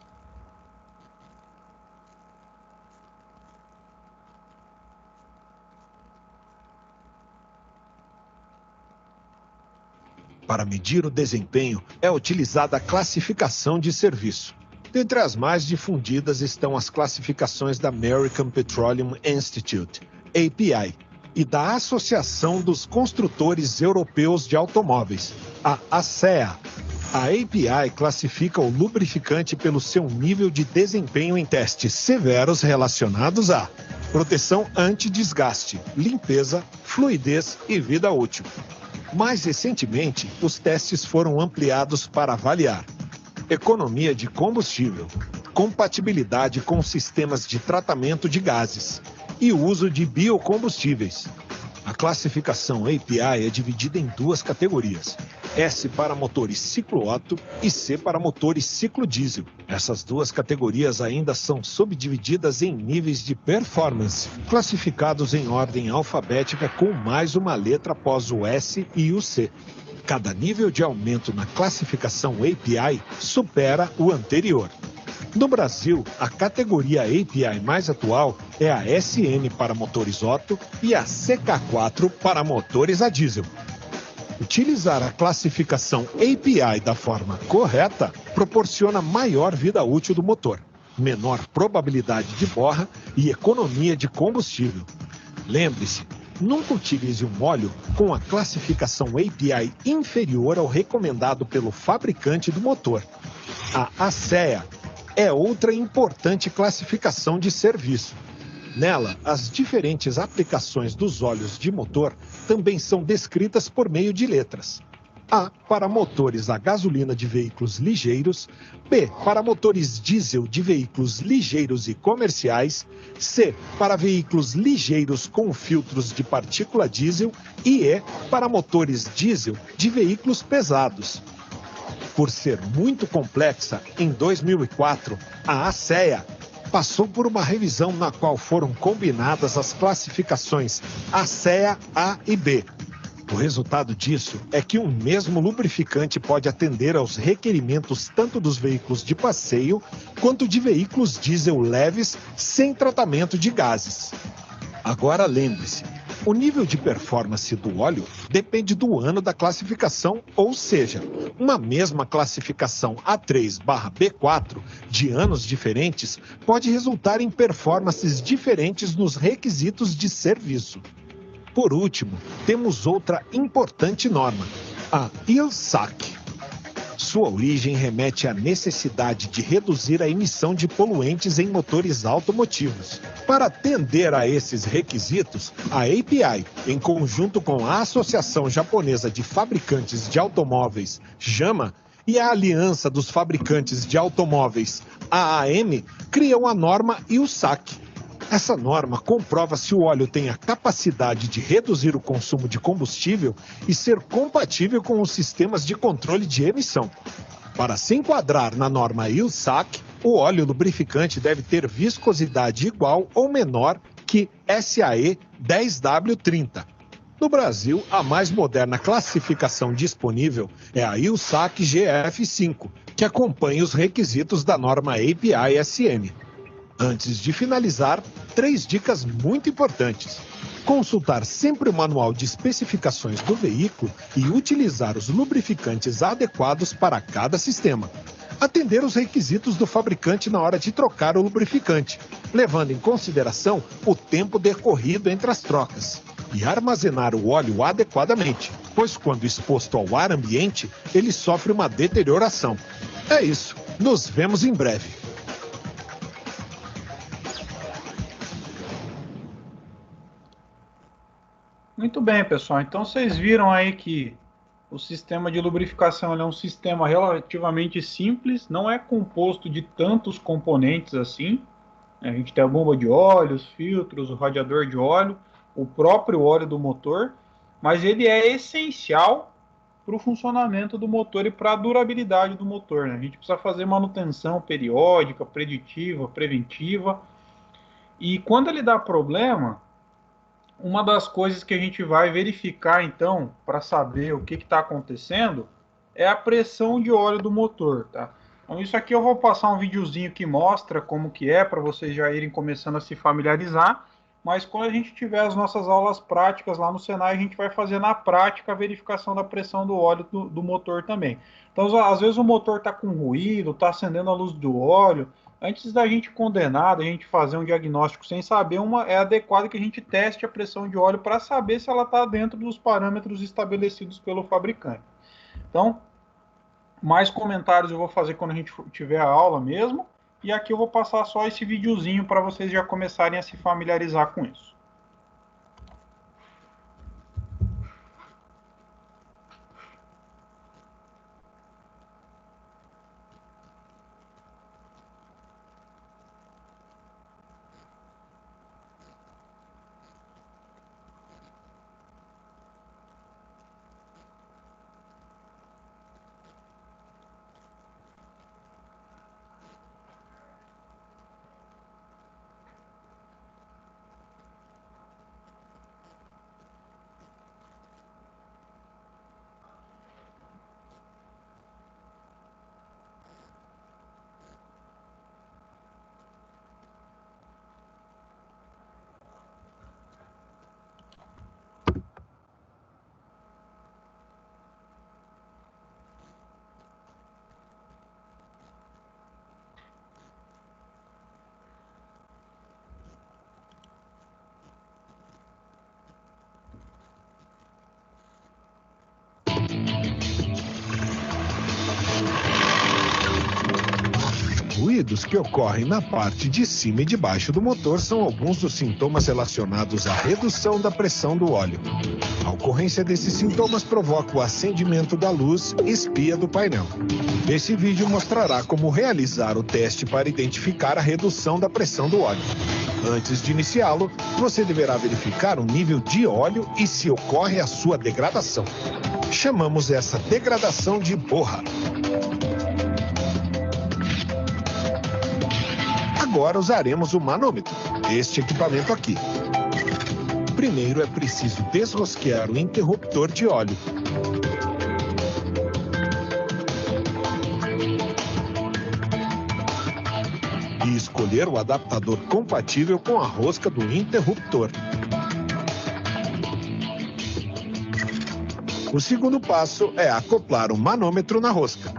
Para medir o desempenho, é utilizada a classificação de serviço. Dentre as mais difundidas estão as classificações da American Petroleum Institute, API, e da Associação dos Construtores Europeus de Automóveis, a ACEA. A API classifica o lubrificante pelo seu nível de desempenho em testes severos relacionados a proteção anti-desgaste, limpeza, fluidez e vida útil. Mais recentemente, os testes foram ampliados para avaliar economia de combustível, compatibilidade com sistemas de tratamento de gases e uso de biocombustíveis. A classificação API é dividida em duas categorias: S para motores ciclo Otto e C para motores ciclo diesel. Essas duas categorias ainda são subdivididas em níveis de performance, classificados em ordem alfabética com mais uma letra após o S e o C. Cada nível de aumento na classificação API supera o anterior. No Brasil, a categoria API mais atual é a SN para motores Otto e a CK4 para motores a diesel. Utilizar a classificação API da forma correta proporciona maior vida útil do motor, menor probabilidade de borra e economia de combustível. Lembre-se, nunca utilize um óleo com a classificação API inferior ao recomendado pelo fabricante do motor. A ASEA é outra importante classificação de serviço. Nela, as diferentes aplicações dos óleos de motor também são descritas por meio de letras. A para motores a gasolina de veículos ligeiros, B para motores diesel de veículos ligeiros e comerciais, C para veículos ligeiros com filtros de partícula diesel e E para motores diesel de veículos pesados. Por ser muito complexa, em 2004, a ASEA passou por uma revisão na qual foram combinadas as classificações ASEA A e B. O resultado disso é que um mesmo lubrificante pode atender aos requerimentos tanto dos veículos de passeio quanto de veículos diesel leves sem tratamento de gases. Agora lembre-se, o nível de performance do óleo depende do ano da classificação, ou seja, uma mesma classificação A3/B4 de anos diferentes pode resultar em performances diferentes nos requisitos de serviço. Por último, temos outra importante norma, a ILSAC. Sua origem remete à necessidade de reduzir a emissão de poluentes em motores automotivos. Para atender a esses requisitos, a API, em conjunto com a Associação Japonesa de Fabricantes de Automóveis, JAMA, e a Aliança dos Fabricantes de Automóveis, AAM, criam a norma ILSAC. Essa norma comprova se o óleo tem a capacidade de reduzir o consumo de combustível e ser compatível com os sistemas de controle de emissão. Para se enquadrar na norma ILSAC, o óleo lubrificante deve ter viscosidade igual ou menor que SAE 10W30. No Brasil, a mais moderna classificação disponível é a ILSAC GF5, que acompanha os requisitos da norma API-SN. Antes de finalizar, 3 dicas muito importantes. Consultar sempre o manual de especificações do veículo e utilizar os lubrificantes adequados para cada sistema. Atender os requisitos do fabricante na hora de trocar o lubrificante, levando em consideração o tempo decorrido entre as trocas. E armazenar o óleo adequadamente, pois quando exposto ao ar ambiente, ele sofre uma deterioração. É isso, nos vemos em breve.
Muito bem, pessoal. Então, vocês viram aí que o sistema de lubrificação é um sistema relativamente simples, não é composto de tantos componentes assim. A gente tem a bomba de óleo, os filtros, o radiador de óleo, o próprio óleo do motor, mas ele é essencial para o funcionamento do motor e para a durabilidade do motor, né? A gente precisa fazer manutenção periódica, preditiva, preventiva, e quando ele dá problema, uma das coisas que a gente vai verificar, então, para saber o que está acontecendo, é a pressão de óleo do motor, tá? Então, isso aqui eu vou passar um videozinho que mostra como que é, para vocês já irem começando a se familiarizar, mas quando a gente tiver as nossas aulas práticas lá no Senai, a gente vai fazer na prática a verificação da pressão do óleo do motor também. Então, às vezes o motor está com ruído, está acendendo a luz do óleo. Antes da gente condenar, da gente fazer um diagnóstico sem saber, é adequado que a gente teste a pressão de óleo para saber se ela está dentro dos parâmetros estabelecidos pelo fabricante. Então, Mais comentários eu vou fazer quando a gente tiver a aula mesmo. E aqui eu vou passar só esse videozinho para vocês já começarem a se familiarizar com isso.
Ruídos que ocorrem na parte de cima e de baixo do motor são alguns dos sintomas relacionados à redução da pressão do óleo. A ocorrência desses sintomas provoca o acendimento da luz espia do painel. Esse vídeo mostrará como realizar o teste para identificar a redução da pressão do óleo. Antes de iniciá-lo, você deverá verificar o nível de óleo e se ocorre a sua degradação. Chamamos essa degradação de borra. Agora usaremos o manômetro, este equipamento aqui. Primeiro é preciso desrosquear o interruptor de óleo. E escolher o adaptador compatível com a rosca do interruptor. O segundo passo é acoplar o manômetro na rosca.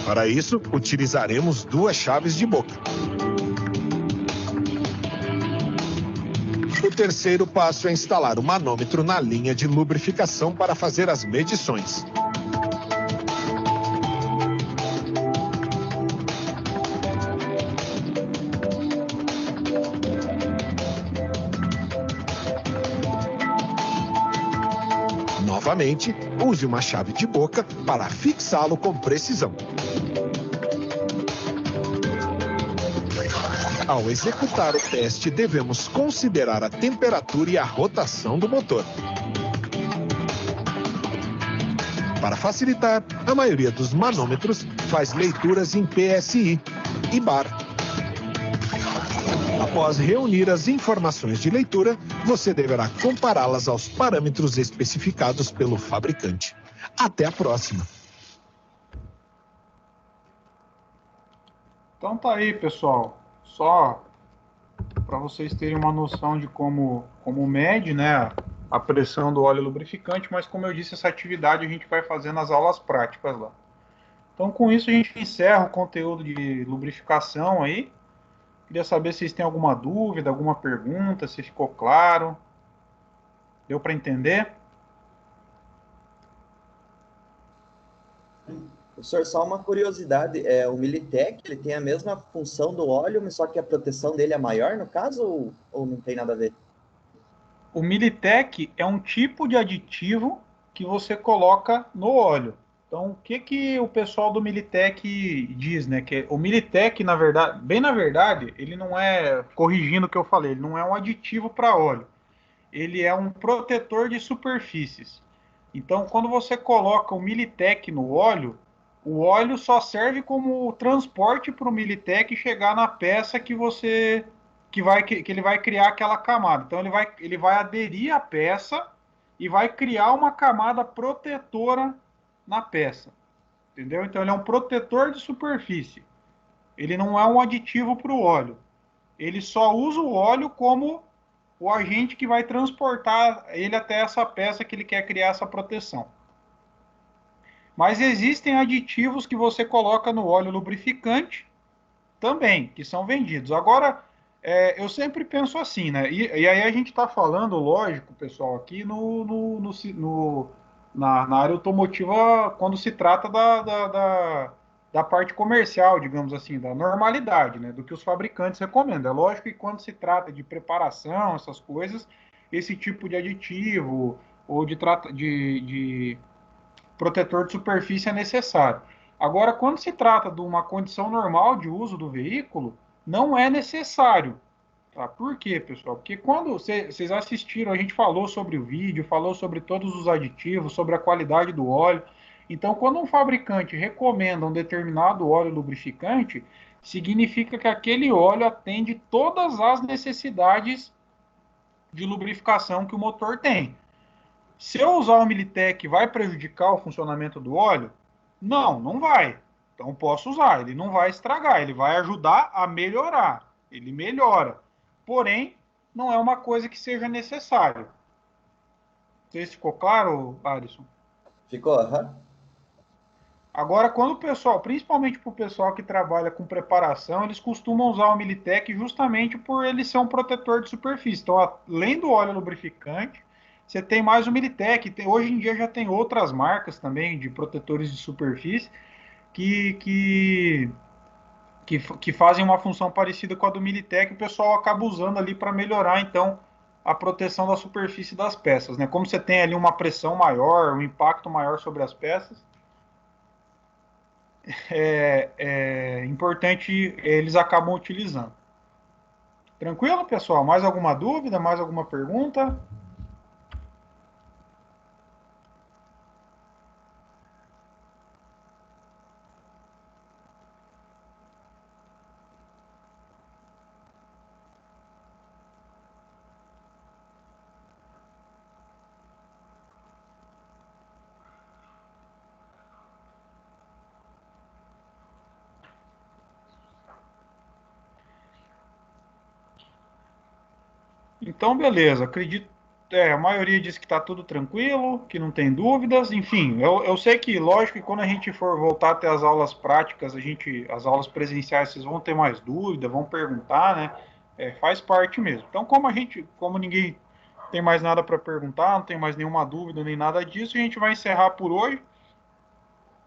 Para isso, utilizaremos duas chaves de boca. O terceiro passo é instalar o manômetro na linha de lubrificação para fazer as medições. Novamente, use uma chave de boca para fixá-lo com precisão. Ao executar o teste, devemos considerar a temperatura e a rotação do motor. Para facilitar, a maioria dos manômetros faz leituras em PSI e bar. Após reunir as informações de leitura, você deverá compará-las aos parâmetros especificados pelo fabricante. Até a próxima!
Então tá aí, pessoal. Só para vocês terem uma noção de como mede, né, a pressão do óleo lubrificante, mas como eu disse, essa atividade a gente vai fazer nas aulas práticas lá. Então com isso a gente encerra o conteúdo de lubrificação aí. Queria saber se vocês têm alguma dúvida, alguma pergunta, se ficou claro. Deu para entender?
Professor, só uma curiosidade, o Militec, ele tem a mesma função do óleo, mas só que a proteção dele é maior, no caso, ou não tem nada a ver?
O Militec é um tipo de aditivo que você coloca no óleo. Então, o que o pessoal do Militec diz, né? Que o Militec, na verdade, bem na verdade, ele não é, corrigindo o que eu falei, ele não é um aditivo para óleo. Ele é um protetor de superfícies. Então, quando você coloca o Militec no óleo, o óleo só serve como transporte para o Militec chegar na peça que ele vai criar aquela camada. Então ele vai aderir à peça e vai criar uma camada protetora na peça. Entendeu? Então ele é um protetor de superfície. Ele não é um aditivo para o óleo. Ele só usa o óleo como o agente que vai transportar ele até essa peça que ele quer criar essa proteção. Mas existem aditivos que você coloca no óleo lubrificante também, que são vendidos. Agora, Eu sempre penso assim, né? E aí a gente está falando, lógico, pessoal, aqui na área automotiva, quando se trata da parte comercial, digamos assim, da normalidade, né? Do que os fabricantes recomendam. É lógico que quando se trata de preparação, essas coisas, esse tipo de aditivo ou de protetor de superfície é necessário. Agora, quando se trata de uma condição normal de uso do veículo, não é necessário. Tá? Por quê, pessoal? Porque quando vocês assistiram, a gente falou sobre o vídeo, falou sobre todos os aditivos, sobre a qualidade do óleo. Então, quando um fabricante recomenda um determinado óleo lubrificante, significa que aquele óleo atende todas as necessidades de lubrificação que o motor tem. Se eu usar o Militec, vai prejudicar o funcionamento do óleo? Não, não vai. Então posso usar, ele não vai estragar, ele vai ajudar a melhorar. Ele melhora. Porém, não é uma coisa que seja necessária. Não sei se ficou claro, Alisson?
Ficou? Aham.
Agora, quando o pessoal, principalmente para o pessoal que trabalha com preparação, eles costumam usar o Militec justamente por ele ser um protetor de superfície. Então, além do óleo lubrificante, você tem mais o Militec. Hoje em dia já tem outras marcas também de protetores de superfície que, que, que fazem uma função parecida com a do Militec. O pessoal acaba usando ali para melhorar, então, a proteção da superfície das peças, né? Como você tem ali uma pressão maior, um impacto maior sobre as peças, é importante, eles acabam utilizando. Tranquilo, pessoal? Mais alguma dúvida? Mais alguma pergunta? Então, beleza. Acredito. A maioria diz que está tudo tranquilo, que não tem dúvidas. Enfim, eu sei que, lógico, que quando a gente for voltar até as aulas práticas, as aulas presenciais, vocês vão ter mais dúvida, vão perguntar, né? Faz parte mesmo. Então, como ninguém tem mais nada para perguntar, não tem mais nenhuma dúvida nem nada disso, a gente vai encerrar por hoje.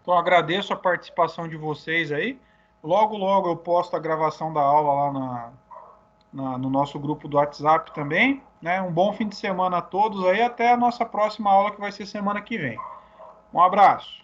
Então, agradeço a participação de vocês aí. Logo, logo eu posto a gravação da aula lá no nosso grupo do WhatsApp também. Né? Um bom fim de semana a todos aí. Até a nossa próxima aula, que vai ser semana que vem. Um abraço.